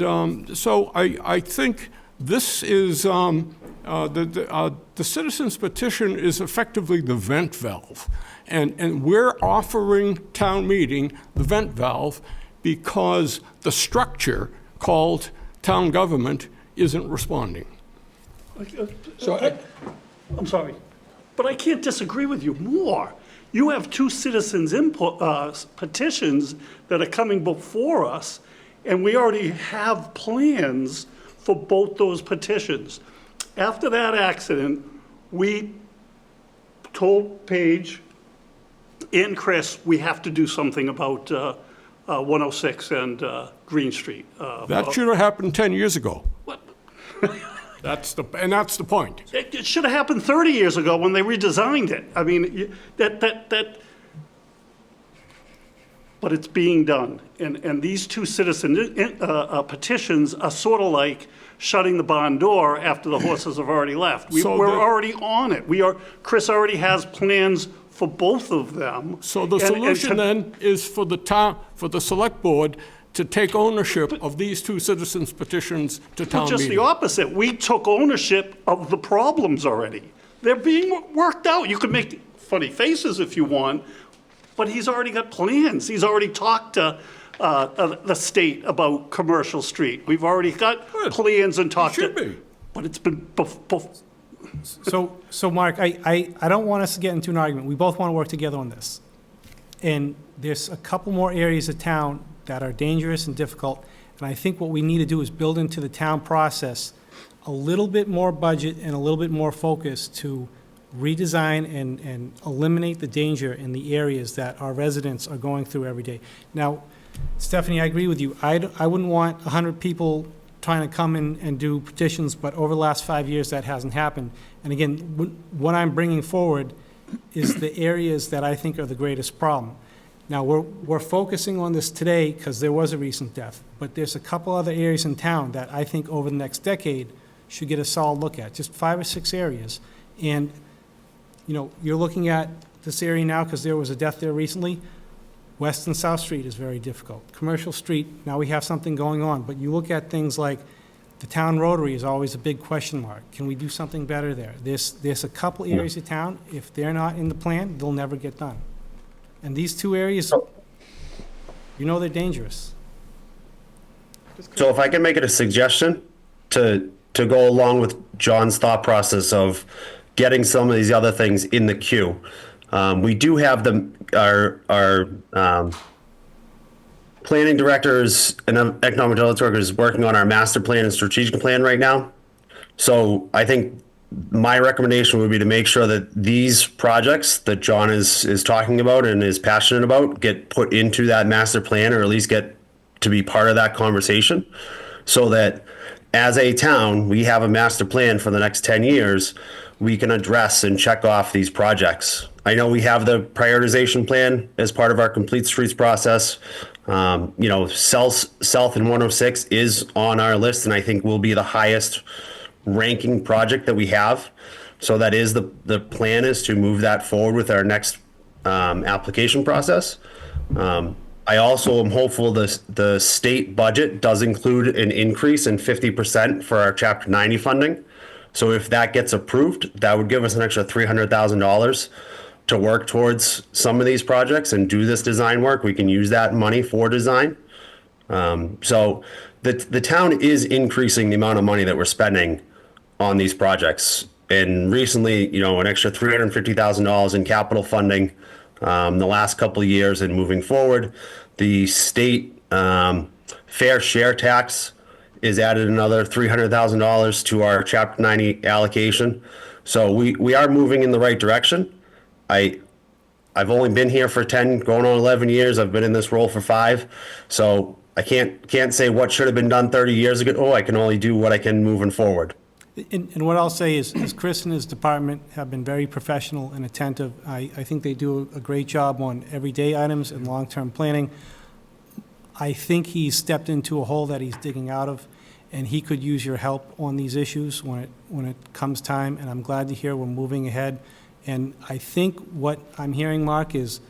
so I think this is, the citizens petition is effectively the vent valve. And we're offering town meeting the vent valve because the structure called town government isn't responding. So I'm sorry, but I can't disagree with you more. You have 2 citizens input petitions that are coming before us, and we already have plans for both those petitions. After that accident, we told Paige and Chris we have to do something about 106 and Green Street. That should have happened 10 years ago. What? That's the point. It should have happened 30 years ago when they redesigned it. I mean, but it's being done. And these 2 citizen petitions are sort of like shutting the barn door after the horses have already left. We're already on it. Chris already has plans for both of them. So the solution then is for the select board to take ownership of these 2 citizens petitions to town meeting. Just the opposite. We took ownership of the problems already. They're being worked out. You can make funny faces if you want, but he's already got plans. He's already talked to the state about Commercial Street. We've already got plans and talked to. It should be. But it's been. So Mark, I don't want us to get into an argument. We both want to work together on this. And there's a couple more areas of town that are dangerous and difficult, and I think what we need to do is build into the town process a little bit more budget and a little bit more focus to redesign and eliminate the danger in the areas that our residents are going through every day. Now, Stephanie, I agree with you. I wouldn't want 100 people trying to come in and do petitions, but over the last 5 years, that hasn't happened. And again, what I'm bringing forward is the areas that I think are the greatest problem. Now, we're focusing on this today because there was a recent death, but there's a couple other areas in town that I think over the next decade should get a solid look at, just 5 or 6 areas. And, you know, you're looking at this area now because there was a death there recently. West and South Street is very difficult. Commercial Street, now we have something going on, but you look at things like the town rotary is always a big question mark. Can we do something better there? There's a couple areas of town, if they're not in the plan, they'll never get done. And these 2 areas, you know they're dangerous. So if I can make it a suggestion to go along with John's thought process of getting some of these other things in the queue, we do have our planning directors and economic development workers working on our master plan and strategic plan right now. So I think my recommendation would be to make sure that these projects that John is talking about and is passionate about get put into that master plan, or at least get to be part of that conversation, so that as a town, we have a master plan for the next 10 years, we can address and check off these projects. I know we have the prioritization plan as part of our complete streets process. You know, South and 106 is on our list, and I think will be the highest ranking project that we have. So that is the plan, is to move that forward with our next application process. I also am hopeful the state budget does include an increase in 50% for our Chapter 90 funding. So if that gets approved, that would give us an extra $300,000 to work towards some of these projects and do this design work. We can use that money for design. So the town is increasing the amount of money that we're spending on these projects. And recently, an extra $350,000 in capital funding the last couple of years, and moving forward, the state fair share tax is added another $300,000 to our Chapter 90 allocation. So we are moving in the right direction. I've only been here for 10, going on 11 years. I've been in this role for 5. So I can't say what should have been done 30 years ago. Oh, I can only do what I can moving forward. And what I'll say is Chris and his department have been very professional and attentive. I think they do a great job on everyday items and long-term planning. I think he's stepped into a hole that he's digging out of, and he could use your help on these issues when it comes time, and I'm glad to hear we're moving ahead. And I think what I'm hearing, Mark, is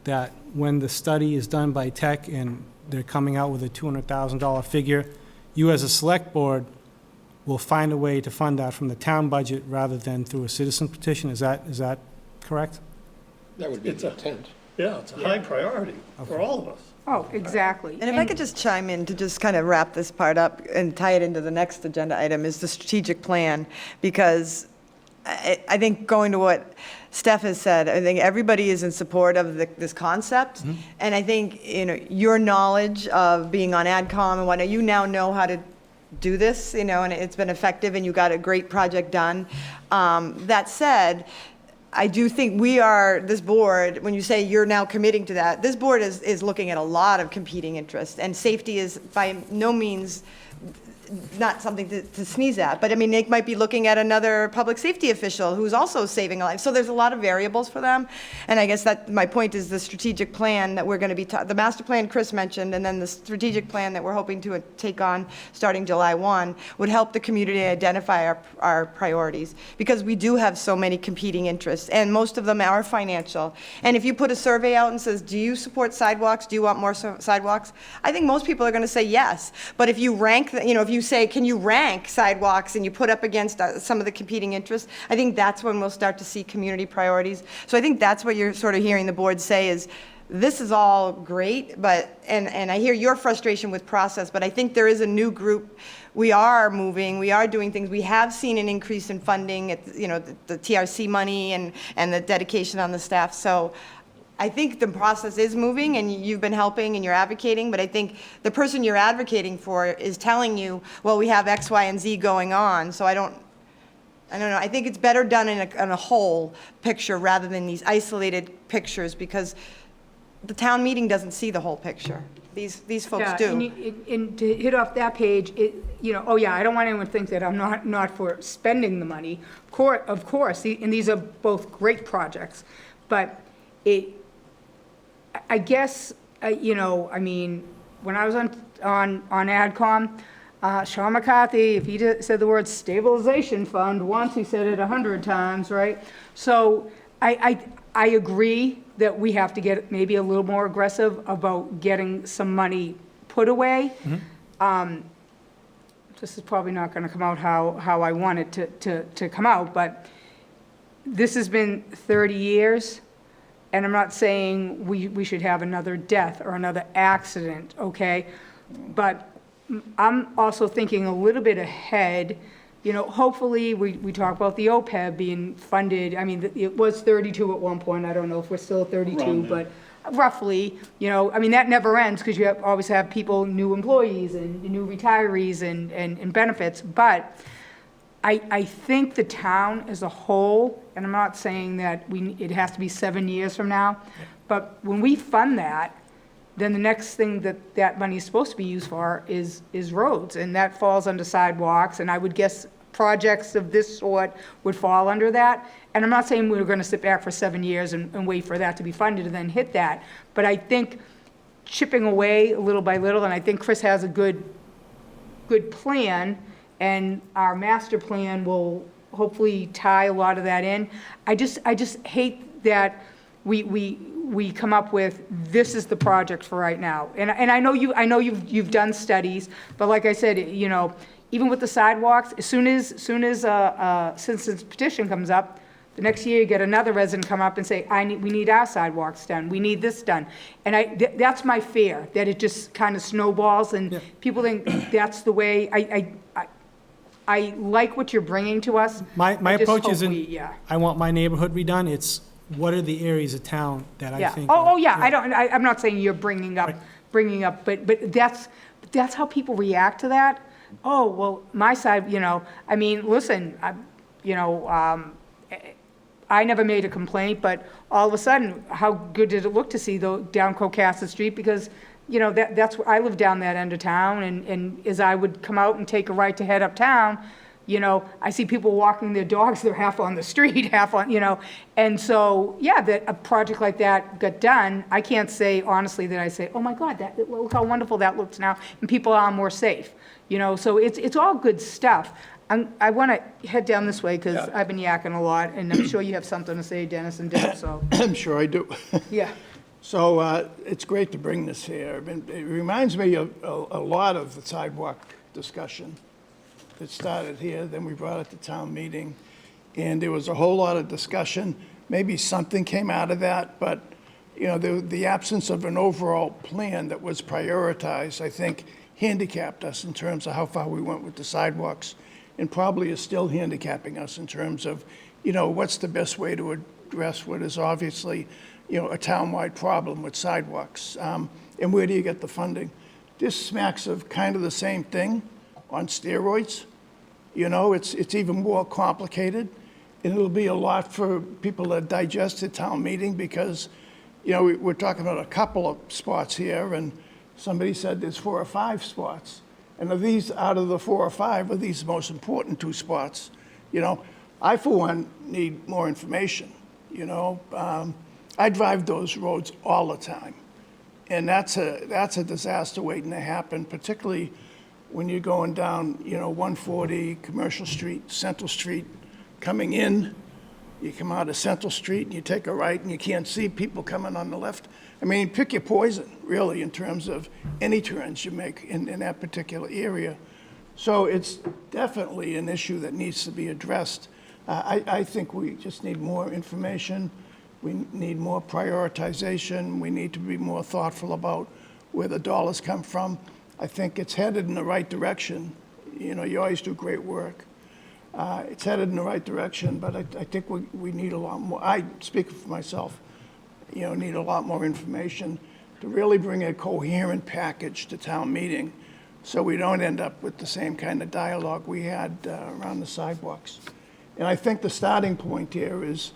that when the study is done by Tech and they're coming out with a $200,000 figure, you as a select board will find a way to fund that from the town budget rather than through a citizen petition. Is that correct? That would be the intent. Yeah, it's a high priority for all of us. Oh, exactly. And if I could just chime in to just kind of wrap this part up and tie it into the next agenda item is the strategic plan, because I think going to what Steph has said, I think everybody is in support of this concept. Mm-hmm. And I think, your knowledge of being on AdCom and whatnot, you now know how to do this, and it's been effective and you got a great project done. That said, I do think this board, when you say you're now committing to that, this board is looking at a lot of competing interests, and safety is by no means not something to sneeze at, but I mean, they might be looking at another public safety official who's also saving a life. So there's a lot of variables for them. And I guess that my point is the strategic plan that we're going to be, the master plan Chris mentioned, and then the strategic plan that we're hoping to take on starting July 1 would help the community identify our priorities, because we do have so many competing interests, and most of them are financial. And if you put a survey out and says, do you support sidewalks? Do you want more sidewalks? I think most people are going to say yes. But if you rank, if you say, can you rank sidewalks, and you put up against some of the competing interests, I think that's when we'll start to see community priorities. So I think that's what you're sort of hearing the board say is, this is all great, but, and I hear your frustration with process, but I think there is a new group. We are moving, we are doing things. We have seen an increase in funding at, the TRC money and the dedication on the staff. So I think the process is moving, and you've been helping and you're advocating, but I think the person you're advocating for is telling you, well, we have X, Y, and Z going on, so I don't know. I think it's better done in a whole picture rather than these isolated pictures, because the town meeting doesn't see the whole picture. These folks do. And to hit off that page, I don't want anyone to think that I'm not for spending the money. Of course, and these are both great projects, but I guess, when I was on AdCom, Sean McCarthy, if he said the word stabilization fund once, he said it 100 times, right? So I agree that we have to get maybe a little more aggressive about getting some money put away. Mm-hmm. This is probably not going to come out how I want it to come out, but this has been 30 years. And I'm not saying we should have another death or another accident, okay? But I'm also thinking a little bit ahead. Hopefully, we talk about the OPEB being funded. I mean, it was 32 at one point. I don't know if we're still 32, but roughly, that never ends, because you always have people, new employees and new retirees and benefits. But I think the town as a whole, and I'm not saying that it has to be 7 years from now, but when we fund that, then the next thing that money is supposed to be used for is roads, and that falls under sidewalks, and I would guess projects of this sort would fall under that. And I'm not saying we're going to sit back for 7 years and wait for that to be funded and then hit that, but I think chipping away little by little, and I think Chris has a good plan, and our master plan will hopefully tie a lot of that in. I just hate that we come up with, this is the project for right now. And I know you've done studies, but like I said, even with the sidewalks, as soon as citizens petition comes up, The next year, you get another resident come up and say, we need our sidewalks done, we need this done. And that's my fear, that it just kind of snowballs, and people think that's the way. I like what you're bringing to us. My I just approach hope isn't, I want my neighborhood redone, it's what are the areas of town that I Yeah. think. Oh, yeah, I'm not saying you're bringing up, but that's how people react to that. Oh, well, my side, I mean, listen, I never made a complaint, but all of a sudden, how good did it look to see down Cocasset Street? Because, that's where I live, down that end of town, and as I would come out and take a right to head uptown, I see people walking their dogs, they're half on the street, half on, and so, yeah, that a project like that got done, I can't say honestly that I say, oh my God, look how wonderful that looks now, and people are more safe, so it's all good stuff. I want to head down this way, because I've been yakking a lot, and I'm sure you have something to say, Dennis and Deb, so, I'm sure I do. yeah. So it's great to bring this here. I mean, it reminds me of a lot of the sidewalk discussion. It started here, then we brought it to town meeting, and there was a whole lot of discussion. Maybe something came out of that, but, the absence of an overall plan that was prioritized, I think, handicapped us in terms of how far we went with the sidewalks, and probably is still handicapping us in terms of, what's the best way to address what is obviously, a town-wide problem with sidewalks, and where do you get the funding? This smacks of kind of the same thing on steroids. It's even more complicated, and it'll be a lot for people to digest at town meeting, because, we're talking about a couple of spots here, and somebody said there's 4 or 5 spots. And of these, out of the 4 or 5, are these the most important 2 spots? I, for one, need more information, I drive those roads all the time. And that's a disaster waiting to happen, particularly when you're going down, 140, Commercial Street, Central Street, coming in. You come out of Central Street and you take a right and you can't see people coming on the left. I mean, pick your poison, really, in terms of any turns you make in that particular area. So it's definitely an issue that needs to be addressed. I think we just need more information. We need more prioritization. We need to be more thoughtful about where the dollars come from. I think it's headed in the right direction. You always do great work. It's headed in the right direction, but I think we need a lot more. I speak for myself. Need a lot more information to really bring a coherent package to town meeting, so we don't end up with the same kind of dialogue we had around the sidewalks. And I think the starting point here is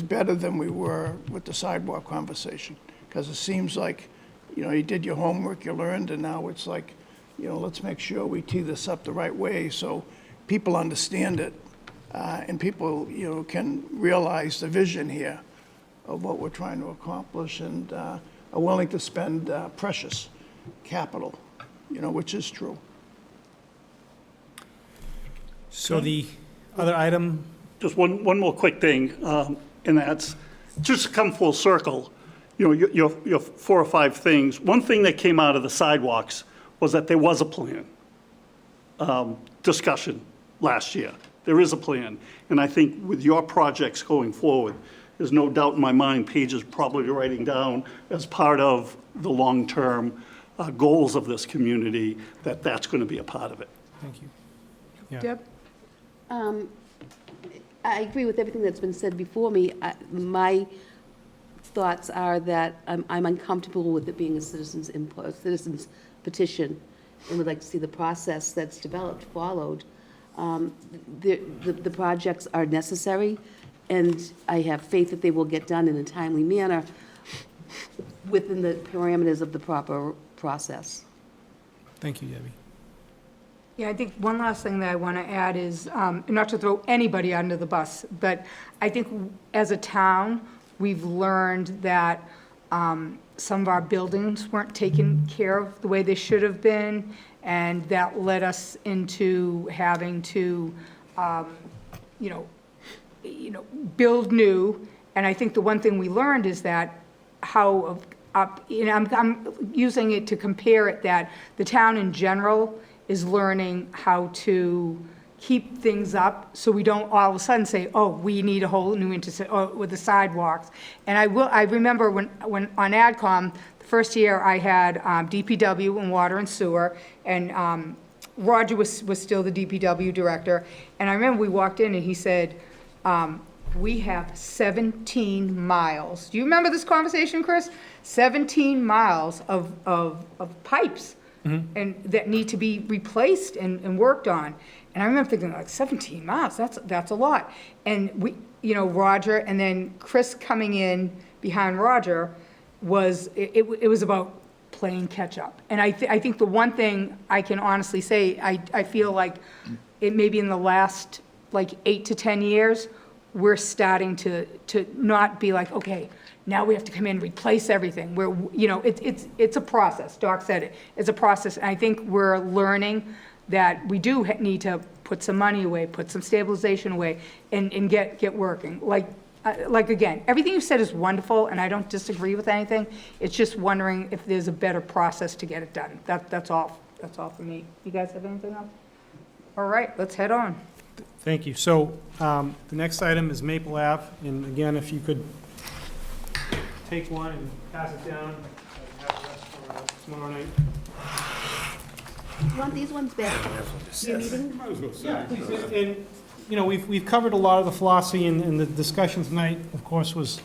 better than we were with the sidewalk conversation, because it seems like, you did your homework, you learned, and now it's like, let's make sure we tee this up the right way so people understand it, and people, can realize the vision here of what we're trying to accomplish, and are willing to spend precious capital, which is true. So the other item, Just one more quick thing, and that's, just to come full circle, your 4 or 5 things. One thing that came out of the sidewalks was that there was a plan, discussion last year. There is a plan, and I think with your projects going forward, there's no doubt in my mind, Paige is probably writing down as part of the long-term goals of this community, that's going to be a part of it. thank you. Yeah. Deb? I agree with everything that's been said before me. My thoughts are that I'm uncomfortable with it being a citizen's input, a citizen's petition, and would like to see the process that's developed followed. The projects are necessary, and I have faith that they will get done in a timely manner within the parameters of the proper process. Thank you, Debbie. Yeah, I think one last thing that I want to add is, not to throw anybody under the bus, but I think as a town, we've learned that some of our buildings weren't taken care of the way they should have been, and that led us into having to, build new. And I think the one thing we learned is that I'm using it to compare it, that the town in general is learning how to keep things up so we don't all of a sudden say, oh, we need a whole new with the sidewalks. And I remember when on AdCom, the first year I had DPW and water and sewer, and Roger was still the DPW director. And I remember we walked in and he said, we have 17 miles. Do you remember this conversation, Chris? 17 miles of pipes and that need to be replaced and worked on. And I remember thinking, like, 17 miles, that's a lot. And we, you know, Roger and then Chris coming in behind Roger it was about playing catch up. And I think the one thing I can honestly say, I feel like it maybe in the last like 8 to 10 years, we're starting to not be like, okay, now we have to come in and replace everything. We're, you know, it's a process. Doc said it. It's a process. And I think we're learning that we do need to put some money away, put some stabilization away, and get working. Like again, everything you said is wonderful, and I don't disagree with anything. It's just wondering if there's a better process to get it done. That's all. That's all for me. You guys have anything else? All right, let's head on. Thank you. So the next item is Maple Ave, and again, if you could take one and pass it down, have the rest for tomorrow night. You want these ones back? Your meeting? And, you know, we've covered a lot of the philosophy, and the discussion tonight, of course, was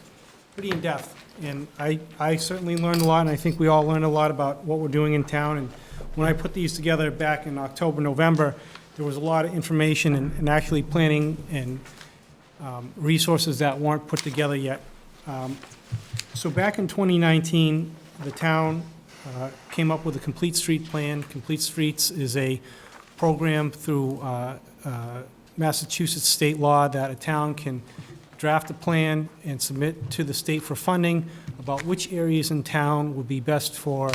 pretty in-depth. And I certainly learned a lot, and I think we all learned a lot about what we're doing in town. And when I put these together back in October, November, there was a lot of information and actually planning and resources that weren't put together yet. So back in 2019, the town came up with a Complete Street Plan. Complete Streets is a program through Massachusetts state law that a town can draft a plan and submit to the state for funding about which areas in town would be best for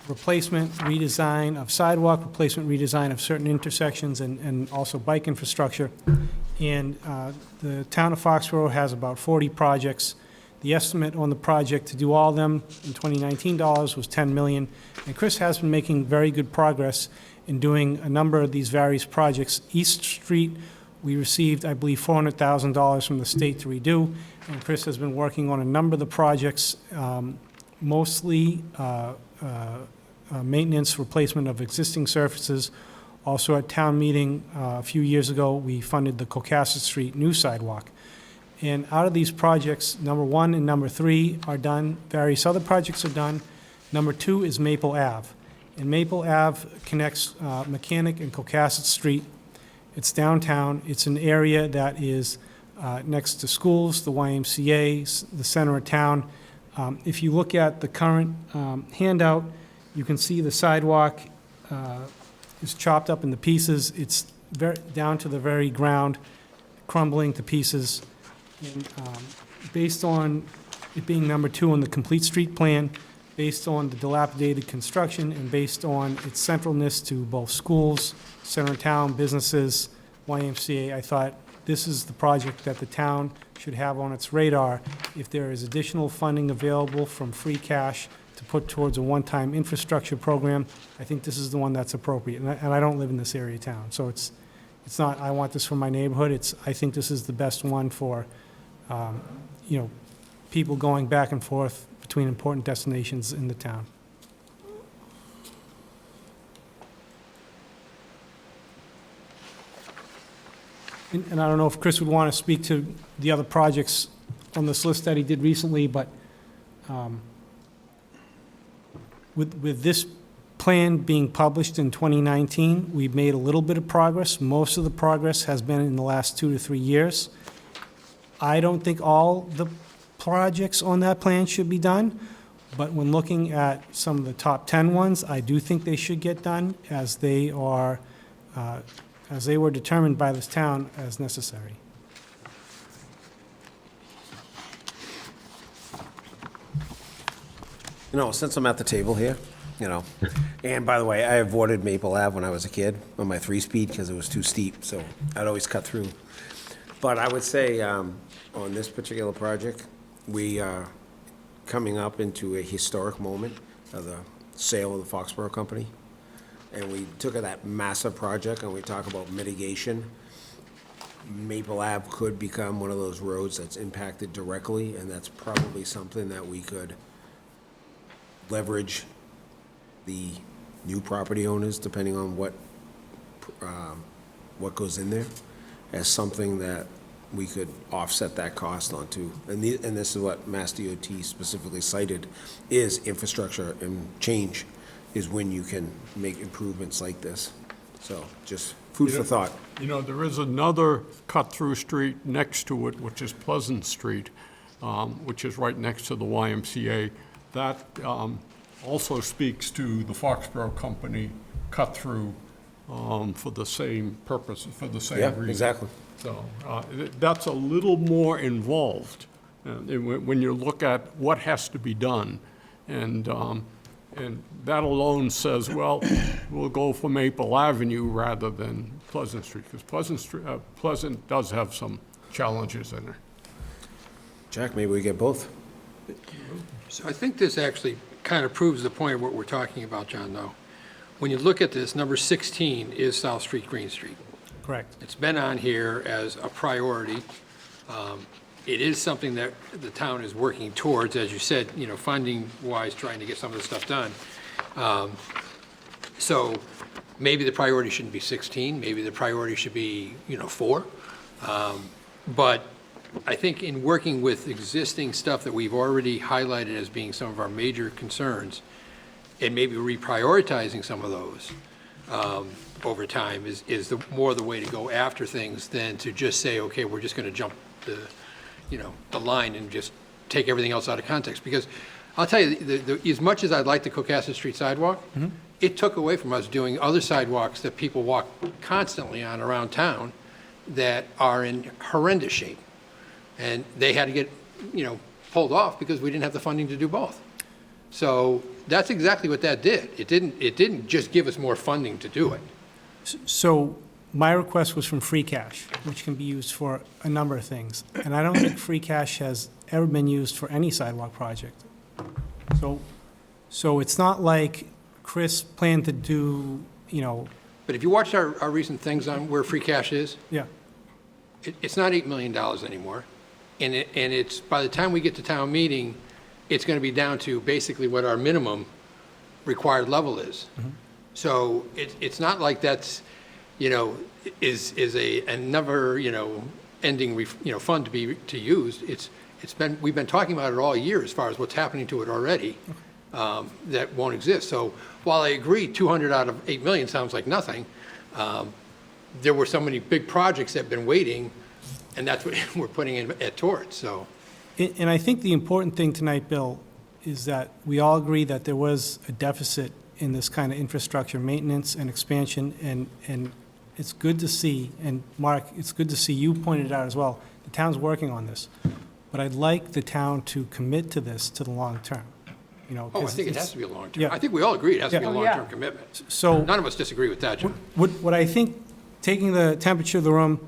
replacement, redesign of sidewalk, replacement, redesign of certain intersections, and also bike infrastructure. And the town of Foxborough has about 40 projects. The estimate on the project to do all of them in 2019 dollars was $10 million. And Chris has been making very good progress in doing a number of these various projects. East Street, we received, I believe, $400,000 from the state to redo. And Chris has been working on a number of the projects, mostly maintenance, replacement of existing surfaces. Also at town meeting a few years ago, we funded the Cocasset Street new sidewalk. And out of these projects, number 1 and number 3 are done. Various other projects are done. Number 2 is Maple Ave. And Maple Ave connects Mechanic and Cocasset Street. It's downtown. It's an area that is next to schools, the YMCA, the center of town. If you look at the current handout, you can see the sidewalk is chopped up into pieces. It's down to the very ground, crumbling to pieces. And based on it being number 2 on the Complete Street Plan, based on the dilapidated construction, and based on its centralness to both schools, center of town, businesses, YMCA, I thought this is the project that the town should have on its radar if there is additional funding available from free cash to put towards a one-time infrastructure program. I think this is the one that's appropriate. And I don't live in this area of town, so it's not, I want this for my neighborhood. I think this is the best one for, you know, people going back and forth between important destinations in the town. And I don't know if Chris would want to speak to the other projects on this list that he did recently, but with this plan being published in 2019, we've made a little bit of progress. Most of the progress has been in the last 2 to 3 years. I don't think all the projects on that plan should be done, but when looking at some of the top 10 ones, I do think they should get done as they are, as they were determined by this town as necessary. You know, since I'm at the table here, you know, and by the way, I avoided Maple Ave when I was a kid on my 3-speed because it was too steep, so I'd always cut through. But I would say on this particular project, we are coming up into a historic moment of the sale of the Foxborough company. and we took that massive project and we talk about mitigation, Maple Ave could become one of those roads that's impacted directly, and that's probably something that we could leverage the new property owners, depending on what goes in there, as something that we could offset that cost onto. And this is what Mass DOT specifically cited, is infrastructure and change is when you can make improvements like this. So just food for thought. You know, there is another cut-through street next to it, which is Pleasant Street, which is right next to the YMCA. That also speaks to the Foxborough Company cut-through for the same purpose, for the same Yeah, reason. exactly. So that's a little more involved when you look at what has to be done. And that alone says, well, we'll go for Maple Avenue rather than Pleasant Street, because Pleasant does have some challenges in it. Jack, maybe we get both. So I think this actually kind of proves the point of what we're talking about, John, though. When you look at this, number 16 is South Street, Green Street. Correct. It's been on here as a priority. It is something that the town is working towards, as you said, you know, funding-wise, trying to get some of this stuff done. So maybe the priority shouldn't be 16, maybe the priority should be, you know, 4. But I think in working with existing stuff that we've already highlighted as being some of our major concerns, and maybe reprioritizing some of those over time is more the way to go after things than to just say, okay, we're just going to jump the line and just take everything else out of context. Because I'll tell you, as much as I'd like the Cohasset Street sidewalk, it took away from us doing other sidewalks that people walk constantly on around town that are in horrendous shape. And they had to get, pulled off because we didn't have the funding to do both. So that's exactly what that did. It didn't just give us more funding to do it. So my request was from free cash, which can be used for a number of things. And I don't think free cash has ever been used for any sidewalk project. So it's not like Chris planned to do, But if you watch our recent things on where free cash is, yeah. it's not $8 million anymore. And it's, by the time we get to town meeting, it's going to be down to basically what our minimum required level is. So it's not like that's, is a never, ending, fund to use. We've been talking about it all year as far as what's happening to it already that won't exist. So while I agree 200 out of 8 million sounds like nothing, there were so many big projects that have been waiting, and that's what we're putting in towards, so. And I think the important thing tonight, Bill, is that we all agree that there was a deficit in this kind of infrastructure maintenance and expansion, and it's good to see, and Mark, it's good to see you pointed out as well, the town's working on this. But I'd like the town to commit to this to the long term, Oh, I think it has to be a long term. Yeah. I think we all agree it has to be a Yeah. long-term commitment. So None of us disagree with that, John. what I think, taking the temperature of the room,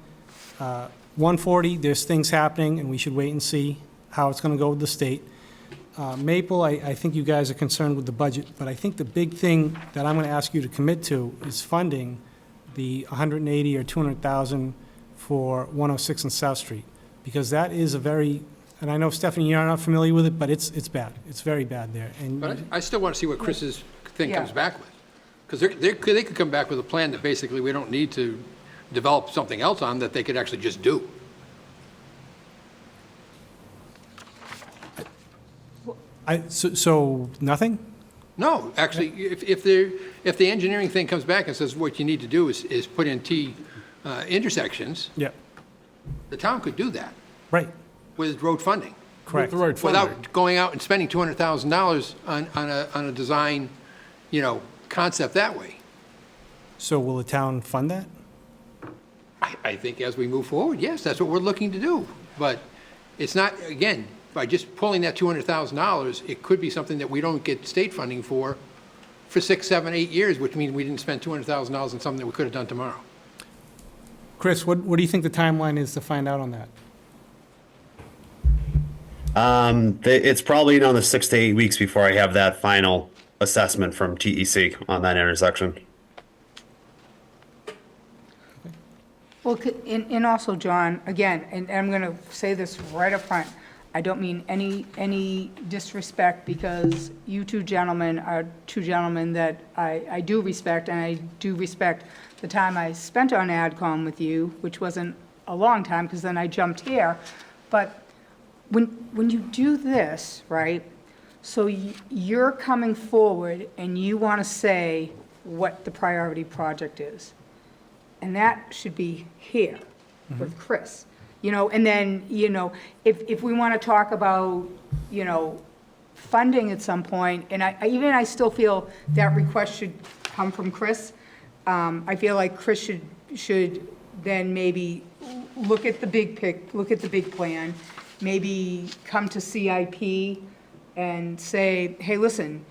140, there's things happening, and we should wait and see how it's going to go with the state. Maple, I think you guys are concerned with the budget, but I think the big thing that I'm going to ask you to commit to is funding the 180 or 200,000 for 106 and South Street, because that is a very, and I know, Stephanie, you're not familiar with it, but it's bad. It's very bad there. And But I still want to see what Chris's thing Yeah. comes back with. Because they could come back with a plan that basically we don't need to develop something else on, that they could actually just do. so nothing? No, actually, if the engineering thing comes back and says what you need to do is put in T intersections, Yeah, the town could do that right, with road funding. correct. With the right funding. Without going out and spending $200,000 on a design, concept that way. So will the town fund that? I think as we move forward, yes, that's what we're looking to do. But it's not, again, by just pulling that $200,000, it could be something that we don't get state funding for 6, 7, 8 years, which means we didn't spend $200,000 on something that we could have done tomorrow. Chris, what do you think the timeline is to find out on that? It's probably another 6 to 8 weeks before I have that final assessment from TEC on that intersection. Well, and also, John, again, and I'm going to say this right up front, I don't mean any disrespect, because you two gentlemen are two gentlemen that I do respect, and I do respect the time I spent on AdCom with you, which wasn't a long time, because then I jumped here. But when you do this, right, so you're coming forward and you want to say what the priority project is. And that should be here with Chris. And then, if we want to talk about, funding at some point, and I still feel that request should come from Chris. I feel like Chris should then maybe look at the big plan, maybe come to CIP and say, hey, listen,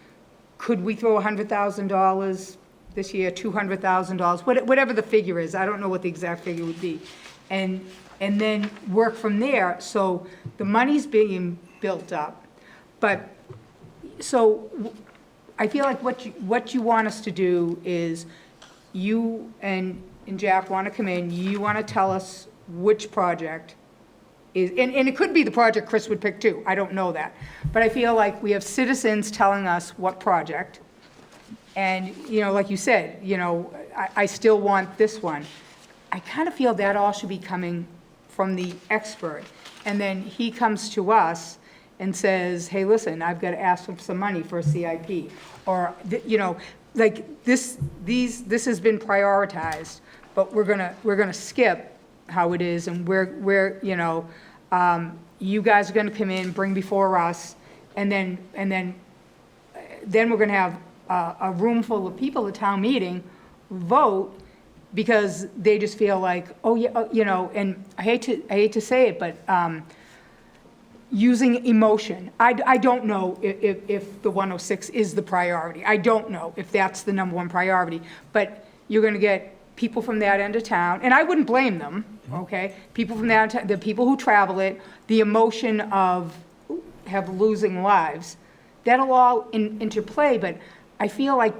could we throw $100,000 this year, $200,000, whatever the figure is, I don't know what the exact figure would be, and then work from there. So the money's being built up, but, so I feel like what you want us to do is, you and Jack want to come in, you want to tell us which project is, and it could be the project Chris would pick too, I don't know that. But I feel like we have citizens telling us what project, and, like you said, I still want this one. I kind of feel that all should be coming from the expert. And then he comes to us and says, hey, listen, I've got to ask for some money for a CIP. Or, like this has been prioritized, but we're gonna skip how it is, and we're you guys are gonna come in, bring before us, and then we're gonna have a room full of people at town meeting vote, because they just feel like, oh, yeah, and I hate to say it, but using emotion. I don't know if the 106 is the priority. I don't know if that's the number one priority, but you're going to get people from that end of town, and I wouldn't blame them, okay? People from that end of town, the people who travel it, the emotion of losing lives, that'll all interplay, but I feel like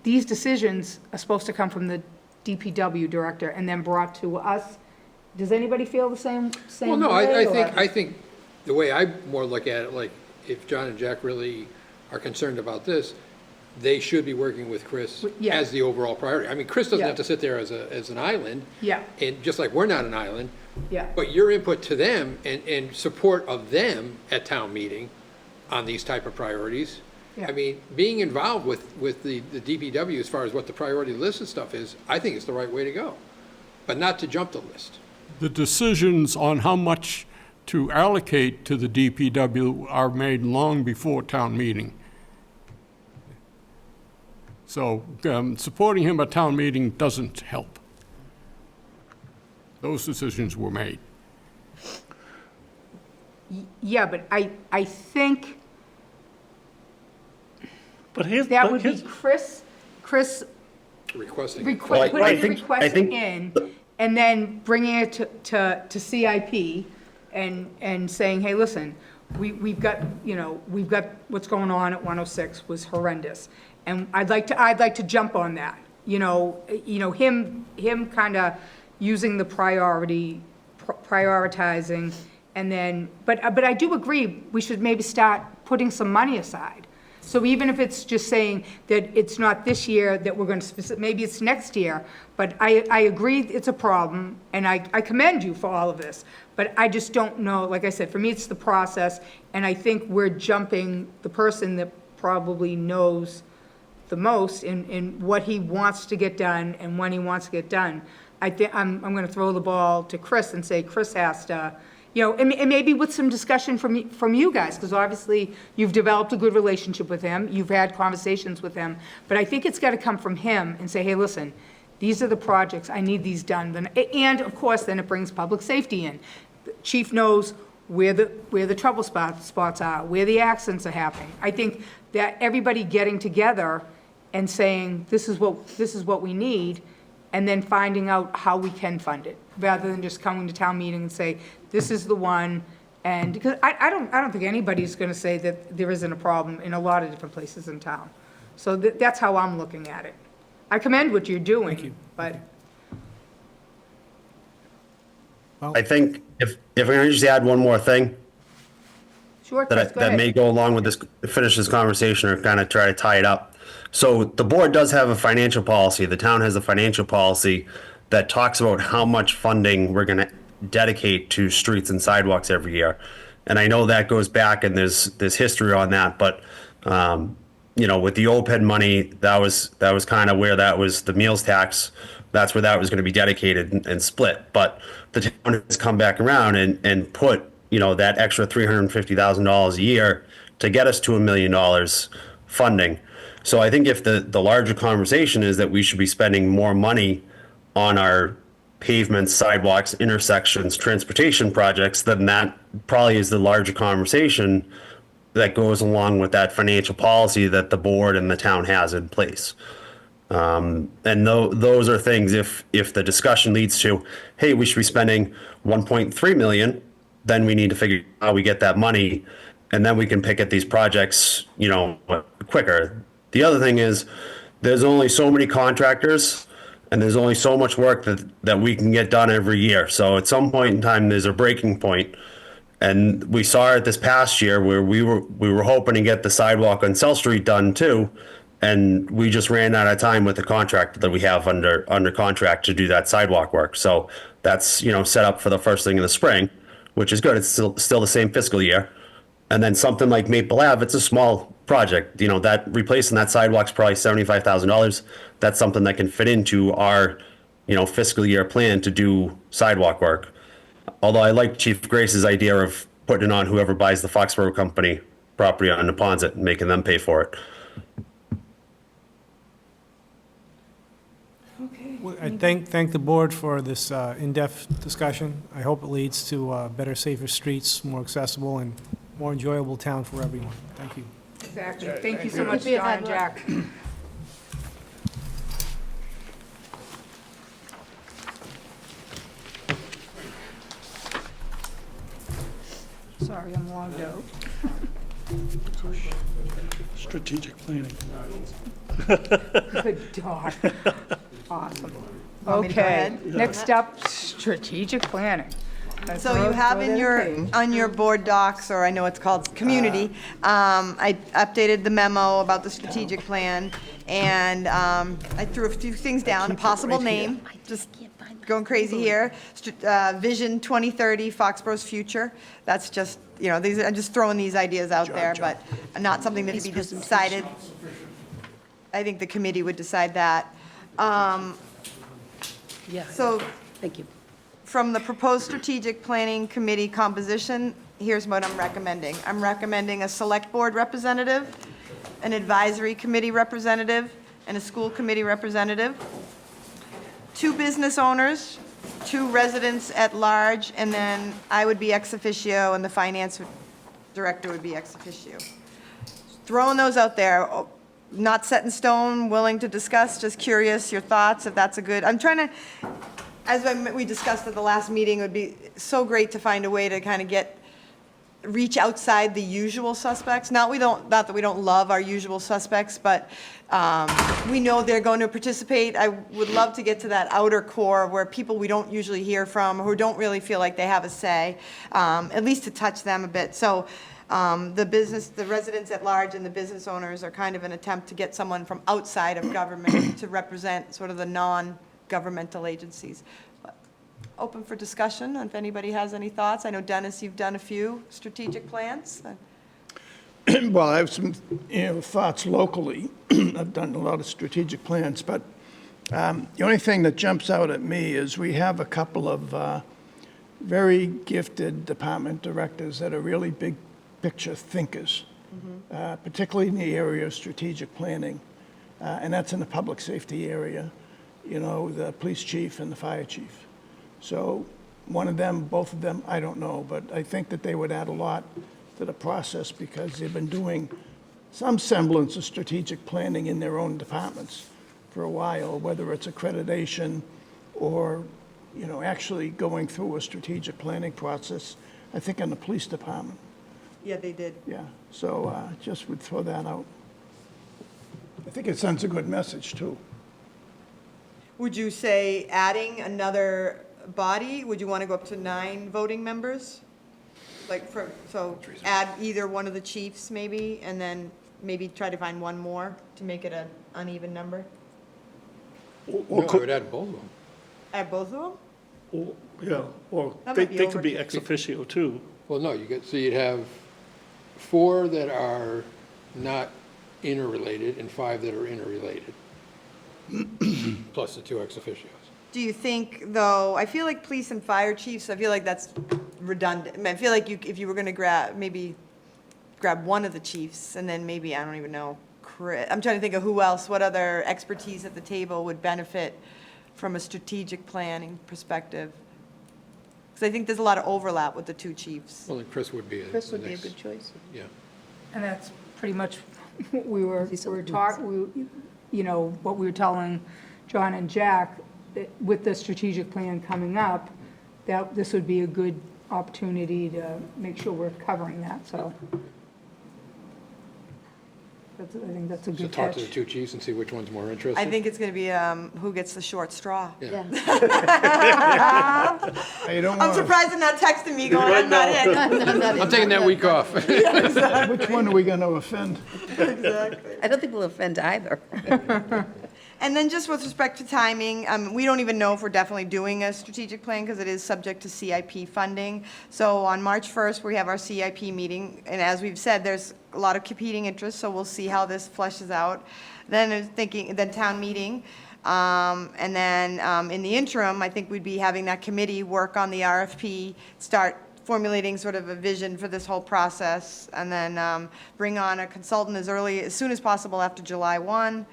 these decisions are supposed to come from the DPW director and then brought to us. Does anybody feel the same Well, no, way? I think the way I more look at it, like, if John and Jack really are concerned about this, they should be working with Chris Yeah. as the overall priority. I mean, Chris doesn't Yeah. have to sit there as an island. Yeah. And just like we're not an island. Yeah. But your input to them and support of them at town meeting on these type of priorities. Yeah. I mean, being involved with the DPW as far as what the priority list and stuff is, I think it's the right way to go, but not to jump the list. The decisions on how much to allocate to the DPW are made long before town meeting. So supporting him at town meeting doesn't help. Those decisions were made. Yeah, but I think But here's, that would be Chris Requesting. putting Well, I his think- request in, and then bringing it to CIP and saying, hey, listen, we've got what's going on at 106 was horrendous, and I'd like to jump on that. Him kind of using the prioritizing, and then, but I do agree, we should maybe start putting some money aside. So even if it's just saying that it's not this year that we're going to, maybe it's next year, but I agree it's a problem, and I commend you for all of this, but I just don't know, like I said, for me, it's the process, and I think we're jumping the person that probably knows the most in what he wants to get done and when he wants to get done. I think I'm going to throw the ball to Chris and say Chris has to, and maybe with some discussion from you guys, because obviously you've developed a good relationship with him, you've had conversations with him, but I think it's got to come from him and say, hey, listen, these are the projects, I need these done. And of course, then it brings public safety in. The chief knows where the trouble spots are, where the accidents are happening. I think that everybody getting together and saying, this is what we need, and then finding out how we can fund it, rather than just coming to town meeting and say, this is the one. And because I don't think anybody's going to say that there isn't a problem in a lot of different places in town. So that's how I'm looking at it. I commend what you're doing. Thank you. But I think if I can just add one more thing Sure, Chris, go that may ahead. go along with this, finish this conversation or kind of try to tie it up. So the board does have a financial policy. The town has a financial policy that talks about how much funding we're going to dedicate to streets and sidewalks every year. And I know that goes back and there's history on that, but you know, with the OPED money, that was kind of where that was the meals tax. That's where that was going to be dedicated and split. But the town has come back around and put, you know, that extra $350,000 a year to get us to $1 million funding. So I think if the larger conversation is that we should be spending more money on our pavements, sidewalks, intersections, transportation projects, then that probably is the larger conversation that goes along with that financial policy that the board and the town has in place. And those are things, if the discussion leads to, hey, we should be spending 1.3 million, then we need to figure out how we get that money, and then we can pick at these projects, you know, quicker. The other thing is, there's only so many contractors, and there's only so much work that we can get done every year. So at some point in time, there's a breaking point. And we saw it this past year where we were hoping to get the sidewalk on South Street done too, and we just ran out of time with the contractor that we have under contract to do that sidewalk work. So that's, you know, set up for the first thing in the spring, which is good. It's still the same fiscal year. And then something like Maple Ave, it's a small project. You know, that replacing that sidewalk's probably $75,000. That's something that can fit into our, you know, fiscal year plan to do sidewalk work. Although I like Chief Grace's idea of putting it on whoever buys the Foxborough company property on Neponset and making them pay for it. Well, I thank the board for this in-depth discussion. I hope it leads to better, safer streets, more accessible, and more enjoyable town for everyone. Thank you. Exactly. Thank you so much, John and Jack. Sorry, I'm logged out. Strategic planning. Good dog. Awesome. Want me to go Okay, ahead? next up, strategic planning. Let's So you have go in there. on your board docs, or I know it's called community, I updated the memo about the strategic plan, and I threw a few things down, a possible name, just going crazy here. Vision 2030, Foxborough's future. That's just, you know, I'm just throwing these ideas out there, but not something that to be decided. I think the committee would decide that. Yeah, So thank you. from the proposed strategic planning committee composition, here's what I'm recommending. I'm recommending a select board representative, an advisory committee representative, and a school committee representative, 2 business owners, 2 residents at large, and then I would be ex officio and the finance director would be ex officio. Throwing those out there, not set in stone, willing to discuss, just curious, your thoughts, if that's a good, I'm trying to, as we discussed at the last meeting, it would be so great to find a way to kind of reach outside the usual suspects. Not that we don't love our usual suspects, but we know they're going to participate. I would love to get to that outer core where people we don't usually hear from, who don't really feel like they have a say, at least to touch them a bit. So the residents at large and the business owners are kind of an attempt to get someone from outside of government to represent sort of the non-governmental agencies. Open for discussion, if anybody has any thoughts. I know, Dennis, you've done a few strategic plans. Well, I have some, you know, thoughts locally. I've done a lot of strategic plans, but the only thing that jumps out at me is we have a couple of very gifted department directors that are really big picture thinkers, particularly in the area of strategic planning, and that's in the public safety area, you know, the police chief and the fire chief. So one of them, both of them, I don't know, but I think that they would add a lot to the process because they've been doing some semblance of strategic planning in their own departments for a while, whether it's accreditation or, you know, actually going through a strategic planning process, I think in the police department. Yeah, they did. Yeah, so just would throw that out. I think it sends a good message, too. Would you say adding another body, would you want to go up to 9 voting members? Like, so add either one of the chiefs maybe, and then maybe try to find one more to make it an uneven number? No, I would add both of them. Add both of them? Or- Yeah, or That they might be they could be overkill. ex officio too. Well, no, so you'd have 4 that are not interrelated and 5 that are interrelated, plus the 2 ex officios. Do you think, though, I feel like police and fire chiefs, I feel like that's redundant. I mean, I feel like if you were going to grab one of the chiefs, and then maybe, I don't even know, I'm trying to think of who else, what other expertise at the table would benefit from a strategic planning perspective. Because I think there's a lot of overlap with the 2 chiefs. Well, then Chris would be Chris the would be a next- good choice. Yeah. And that's pretty much what we were talking, you know, what we were telling John and Jack, that with the strategic plan coming up, that this would be a good opportunity to make sure we're covering that, so. I think that's a So good talk to the catch. 2 chiefs and see which one's more interested. I think it's going to be who gets the short straw. Yeah. You don't I'm want, surprised they're not texting me going, I'm not in. I'm taking that week off. which one are we going to offend? I don't think we'll offend either. And then just with respect to timing, we don't even know if we're definitely doing a strategic plan because it is subject to CIP funding. So on March 1st, we have our CIP meeting, and as we've said, there's a lot of competing interests, so we'll see how this fleshes out. Then I was thinking, then town meeting, and then in the interim, I think we'd be having that committee work on the RFP, start formulating sort of a vision for this whole process, and then bring on a consultant as soon as possible after July 1,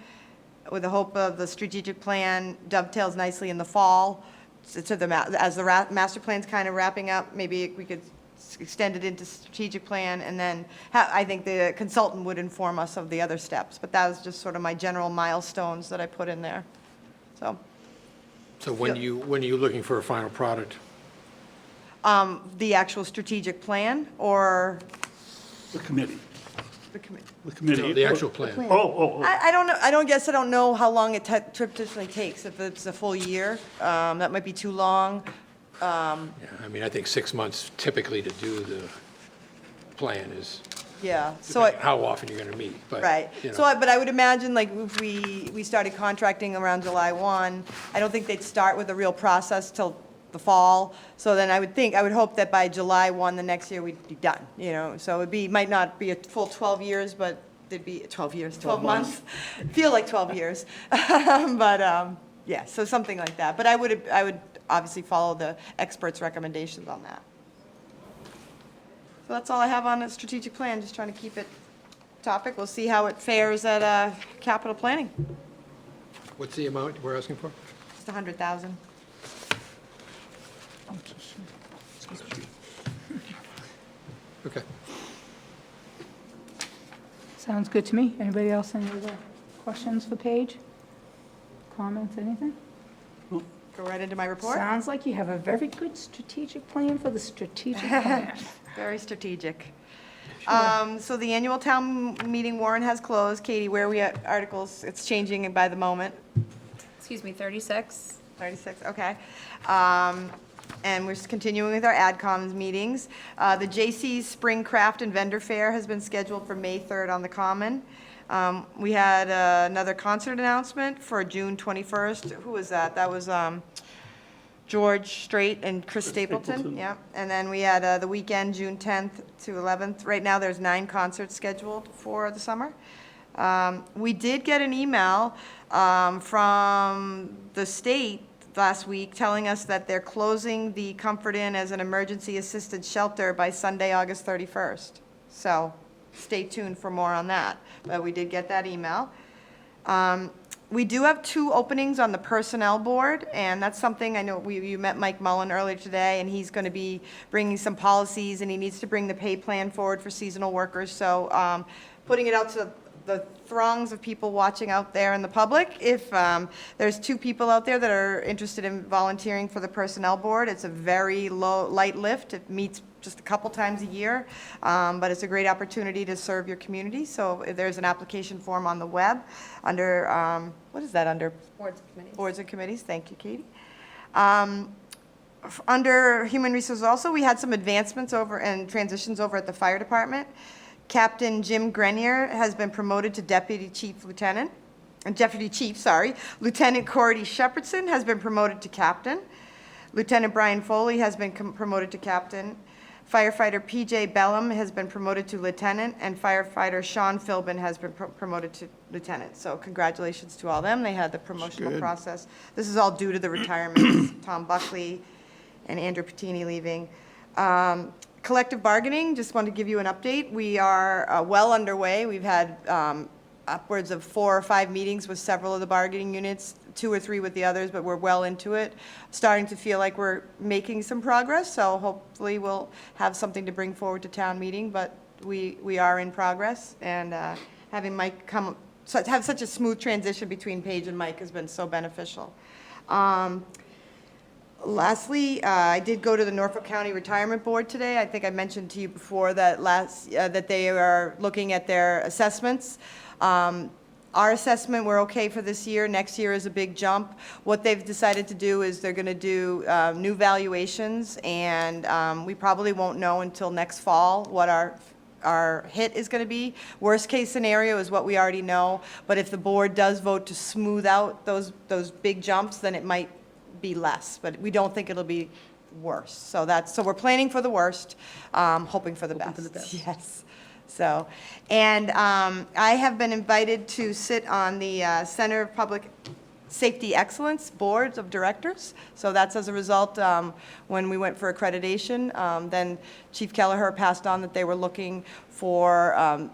with the hope of the strategic plan dovetails nicely in the fall. As the master plan's kind of wrapping up, maybe we could extend it into strategic plan, and then I think the consultant would inform us of the other steps. But that was just sort of my general milestones that I put in there. So, So when are you looking for a final product? the actual strategic plan or The committee, the committee? the committee. No, the actual plan. Oh. I don't know, I don't know how long it traditionally takes, if it's a full year, that might be too long. Yeah, I mean, I think 6 months typically to do the plan is Yeah, so, how often you're going to meet, but. right. you know. So, but I would imagine, like, if we started contracting around July 1, I don't think they'd start with a real process till the fall. So then I would hope that by July 1 the next year, we'd be done, you know? So might not be a full 12 years, but there'd be 12 months. Feel like 12 years. But, yeah, so something like that. But I would obviously follow the experts' recommendations on that. So that's all I have on the strategic plan, just trying to keep it topic. We'll see how it fares at capital planning. What's the amount we're asking for? Just 100,000. Okay. Sounds good to me. Anybody else, any other questions for Paige? Comments, anything? Go right into my report. Sounds like you have a very good strategic plan for the strategic plan. Very strategic. So the annual town meeting warrant has closed. Katie, where are we at articles? It's changing by the moment. Excuse me, 36? 36, okay. And we're just continuing with our AdComs meetings. The J.C.'s Spring Craft and Vendor Fair has been scheduled for May 3rd on the Common. We had another concert announcement for June 21st. Who was that? That was George Strait and Chris Stapleton. Yeah. And then we had the weekend, June 10th to 11th. Right now, there's 9 concerts scheduled for the summer. We did get an email from the state last week telling us that they're closing the Comfort Inn as an emergency assisted shelter by Sunday, August 31st. So stay tuned for more on that. But we did get that email. We do have 2 openings on the Personnel Board, and that's something, I know you met Mike Mullen earlier today, and he's going to be bringing some policies, and he needs to bring the pay plan forward for seasonal workers. So putting it out to the throngs of people watching out there in the public, if there's 2 people out there that are interested in volunteering for the Personnel Board, it's a very light lift. It meets just a couple times a year, but it's a great opportunity to serve your community. So if there's an application form on the web under, what is that under? Boards and committees. Boards and committees. Thank you, Katie. Under Human Resources also, we had some advancements over and transitions over at the fire department. Captain Jim Grenier has been promoted to Deputy Chief. Lieutenant Cordy Shepherdson has been promoted to Captain. Lieutenant Brian Foley has been promoted to Captain. Firefighter PJ Bellum has been promoted to Lieutenant, and firefighter Sean Philbin has been promoted to Lieutenant. So congratulations to all them. They had the promotional good. process. This is all due to the retirements, Tom Buckley and Andrew Patini leaving. Collective bargaining, just wanted to give you an update. We are well underway. We've had upwards of 4 or 5 meetings with several of the bargaining units, 2 or 3 with the others, but we're well into it. Starting to feel like we're making some progress, so hopefully we'll have something to bring forward to town meeting, but we are in progress, and having Mike have such a smooth transition between Paige and Mike has been so beneficial. Lastly, I did go to the Norfolk County Retirement Board today. I think I mentioned to you before that that they are looking at their assessments. Our assessment, we're okay for this year. Next year is a big jump. What they've decided to do is they're going to do new valuations, and we probably won't know until next fall what our hit is going to be. Worst case scenario is what we already know, but if the board does vote to smooth out those big jumps, then it might be less, but we don't think it'll be worse. So we're planning for the worst, hoping for the best. Yes. So, and I have been invited to sit on the Center of Public Safety Excellence Boards of Directors. So that's as a result, when we went for accreditation, then Chief Kelleher passed on that they were looking for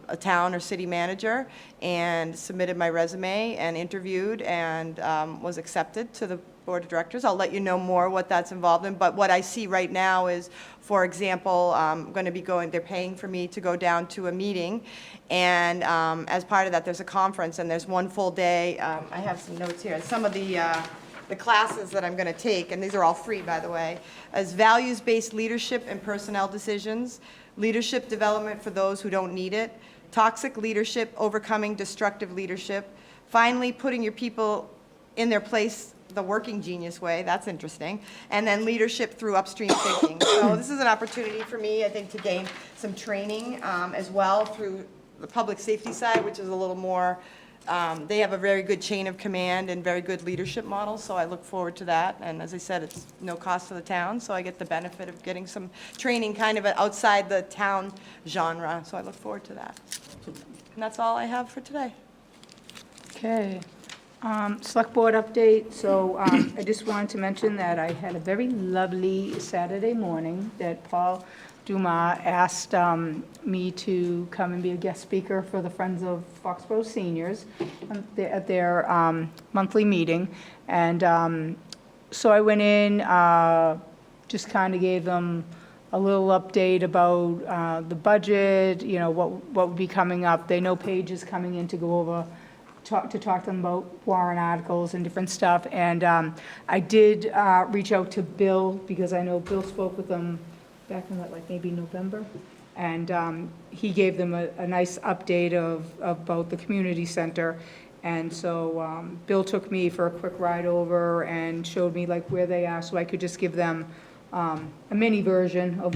a town or city manager, and submitted my resume and interviewed, and was accepted to the Board of Directors. I'll let you know more what that's involved in, but what I see right now is, for example, I'm going to be they're paying for me to go down to a meeting, and as part of that, there's a conference, and there's one full day. I have some notes here. Some of the classes that I'm going to take, and these are all free, by the way, is values-based leadership and personnel decisions, leadership development for those who don't need it, toxic leadership, overcoming destructive leadership, finally putting your people in their place the working genius way, that's interesting, and then leadership through upstream thinking. So this is an opportunity for me, I think, to gain some training as well through the public safety side, which is a little more, they have a very good chain of command and very good leadership model, so I look forward to that. And as I said, it's no cost to the town, so I get the benefit of getting some training kind of outside the town genre, so I look forward to that. And that's all I have for today. Okay. Select Board update. So I just wanted to mention that I had a very lovely Saturday morning that Paul Dumas asked me to come and be a guest speaker for the Friends of Foxborough Seniors at their monthly meeting. And so I went in, just kind of gave them a little update about the budget, you know, what would be coming up. They know Paige is coming in to go over to talk to them about warrant articles and different stuff. And I did reach out to Bill, because I know Bill spoke with them back in, maybe November? And he gave them a nice update about the community center. And so Bill took me for a quick ride over and showed me where they are, so I could just give them a mini version of,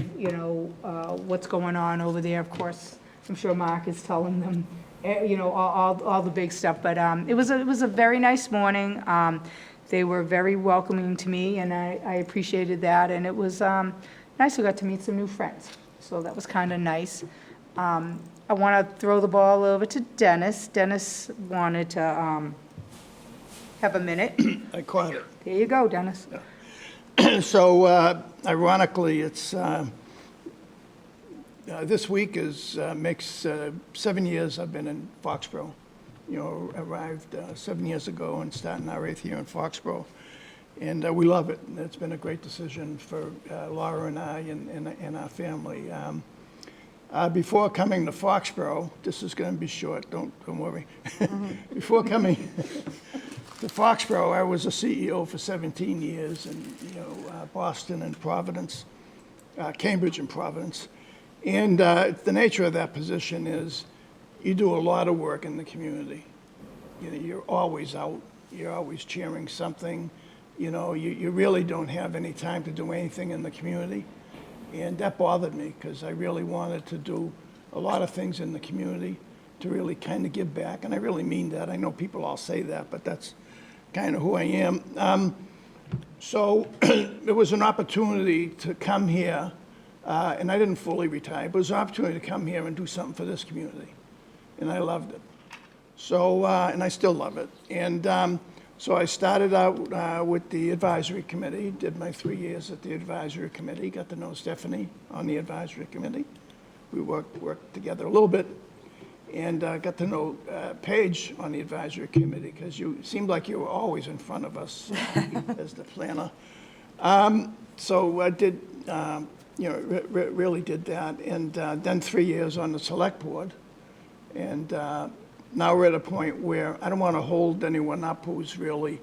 what's going on over there. Of course, I'm sure Mark is telling them all the big stuff, but it was a very nice morning. They were very welcoming to me, and I appreciated that, and it was nice. I got to meet some new friends, so that was kind of nice. I want to throw the ball over to Dennis. Dennis wanted to have a minute. I caught it. There you go, Dennis. So ironically, it's this week makes 7 years I've been in Foxborough. Arrived 7 years ago and starting our 8th year in Foxborough. And we love it. It's been a great decision for Laura and I and our family. Before coming to Foxborough, this is going to be short, don't worry. Before coming to Foxborough, I was a CEO for 17 years in Boston and Providence, Cambridge and Providence. And the nature of that position is you do a lot of work in the community. You're always out. You're always cheering something. you know, you really don't have any time to do anything in the community. And that bothered me, because I really wanted to do a lot of things in the community to really kind of give back, and I really mean that. I know people all say that, but that's kind of who I am. So it was an opportunity to come here, and I didn't fully retire, but it was an opportunity to come here and do something for this community, and I loved it. So, and I still love it. And so I started out with the advisory committee, did my 3 years at the advisory committee, got to know Stephanie on the advisory committee. We worked together a little bit, and got to know Paige on the advisory committee, because you seemed like you were always in front of us as the planner. So I did, you know, really did that, and then 3 years on the select board. And now we're at a point where I don't want to hold anyone up who's really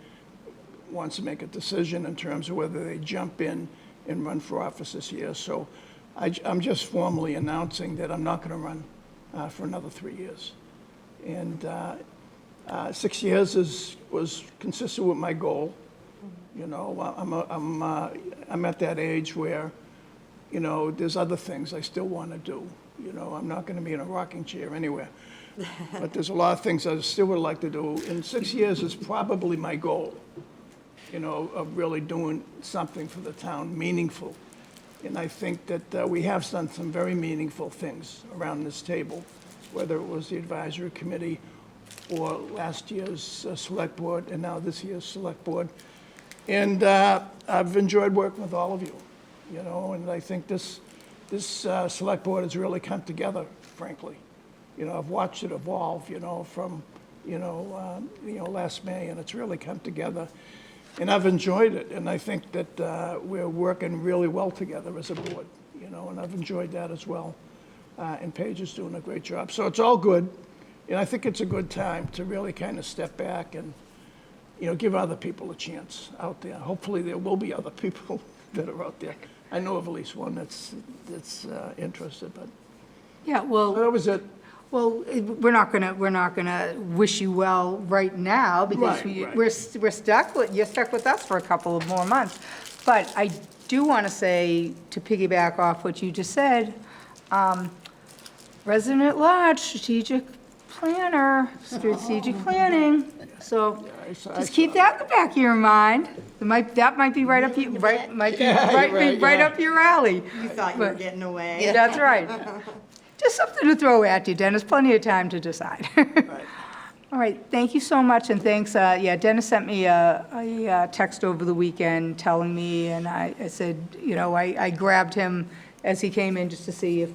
wants to make a decision in terms of whether they jump in and run for office this year. So I'm just formally announcing that I'm not going to run for another 3 years. And 6 years was consistent with my goal. You know, I'm at that age where, you know, there's other things I still want to do. You know, I'm not going to be in a rocking chair anywhere. But there's a lot of things I still would like to do. And 6 years is probably my goal, you know, of really doing something for the town, meaningful. And I think that we have done some very meaningful things around this table, whether it was the advisory committee or last year's select board and now this year's select board. And I've enjoyed working with all of you, you know, and I think this select board has really come together, frankly. You know, I've watched it evolve, you know, from, last May, and it's really come together. And I've enjoyed it, and I think that we're working really well together as a board, you know, and I've enjoyed that as well. And Paige is doing a great job. So it's all good, and I think it's a good time to really kind of step back and, you know, give other people a chance out there. Hopefully there will be other people that are out there. I know of at least one that's interested, but Yeah, well, that was it. well, we're not gonna wish you well right now, because Right. we're stuck with, you're stuck with us for a couple of more months. But I do want to say, to piggyback off what you just said, resident at large, strategic planning. So just keep that in the back of your mind. That might be right up your alley. You thought you were But- getting away. That's right. Just something to throw at you, Dennis, plenty of time to decide. All right, thank you so much, and thanks. Dennis sent me a text over the weekend telling me, and I said, you know, I grabbed him as he came in just to see if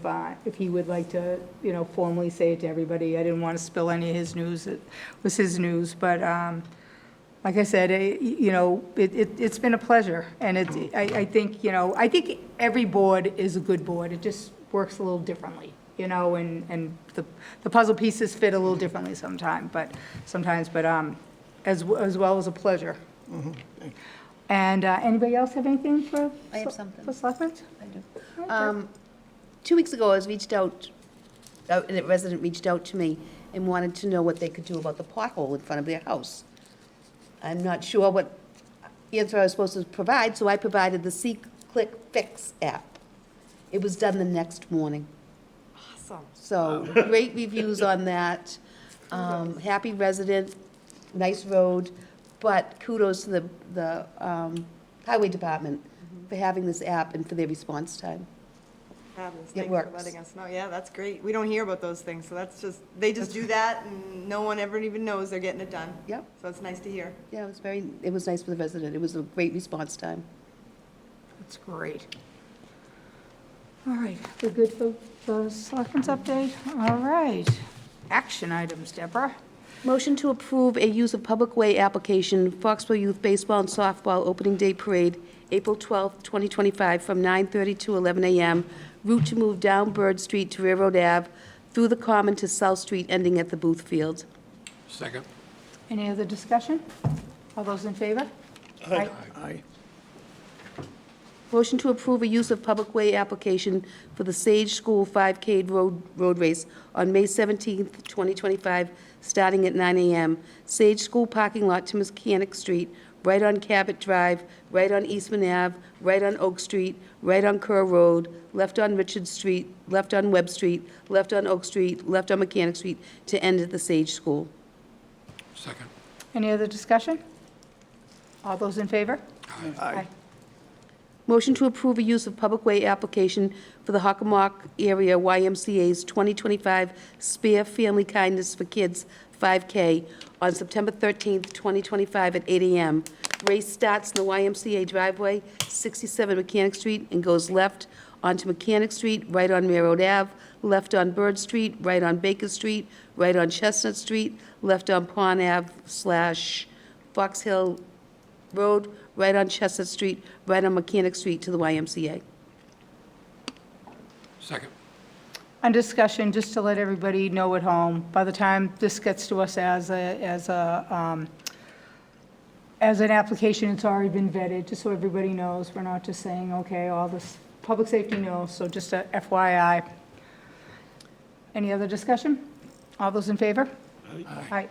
he would like to, you know, formally say it to everybody. I didn't want to spill any of his news. It was his news, but like I said, you know, it's been a pleasure, and I think, you know, I think every board is a good board. It just works a little differently, you know, and the puzzle pieces fit a little differently sometimes, but as well as a pleasure. And anybody else have anything for? I have something. For selectmen? I do. 2 weeks ago, I was reached out, a resident reached out to me and wanted to know what they could do about the pothole in front of their house. I'm not sure what answer I was supposed to provide, so I provided the See-Click Fix app. It was done the next morning. Awesome. So, great reviews on that. Happy resident, nice road, but kudos to the highway department for having this app and for their response time. Fabulous. It Thanks for works. letting us know. Yeah, that's great. We don't hear about those things, so they just do that, and no one ever even knows they're getting it done. Yep. So it's nice to hear. Yeah, it was nice for the resident. It was a great response time. That's great. All right, we're good for the selectmen's update? All right. Action items, Deborah. Motion to approve a use of public way application, Foxborough Youth Baseball and Softball Opening Day Parade, April 12th, 2025, from 9:30 to 11 a.m. Route to move down Bird Street to Railroad Ave, through the Common to South Street, ending at the Booth Field. Second. Any other discussion? All those in favor? Aye. Aye. Motion to approve a use of public way application for the Sage School 5K road race on May 17th, 2025, starting at 9 a.m. Sage School parking lot to Mechanic Street, right on Cabot Drive, right on Eastman Ave, right on Oak Street, right on Kerr Road, left on Richard Street, left on Webb Street, left on Oak Street, left on Mechanic Street, to end at the Sage School. Second. Any other discussion? All those in favor? Aye. Motion to approve a use of public way application for the Hockomock Area YMCA's 2025 Spare Family Kindness for Kids 5K on September 13th, 2025 at 8 a.m. Race starts in the YMCA driveway, 67 Mechanic Street, and goes left onto Mechanic Street, right on Railroad Ave, left on Bird Street, right on Baker Street, right on Chestnut Street, left on Pond Ave / Fox Hill Road, right on Chestnut Street, right on Mechanic Street to the YMCA. Second. On discussion, just to let everybody know at home, by the time this gets to us as an application, it's already been vetted, just so everybody knows. We're not just saying, okay, all this, public safety knows, so just a FYI. Any other discussion? All those in favor? Aye.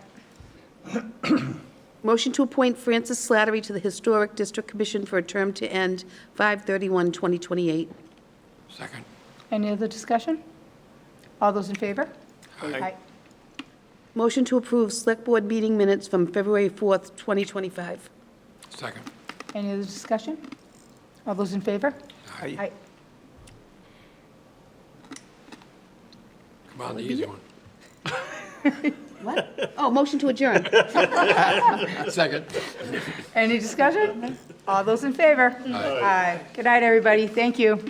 Motion to appoint Francis Slattery to the Historic District Commission for a term to end 5/31/2028. Second. Any other discussion? All those in favor? Aye. Motion to approve Select Board meeting minutes from February 4th, 2025. Second. Any other discussion? All those in favor? Aye. Come on, the easy one. What? Oh, motion to adjourn. Second. Any discussion? All those in favor? Aye. Good night, everybody. Thank you.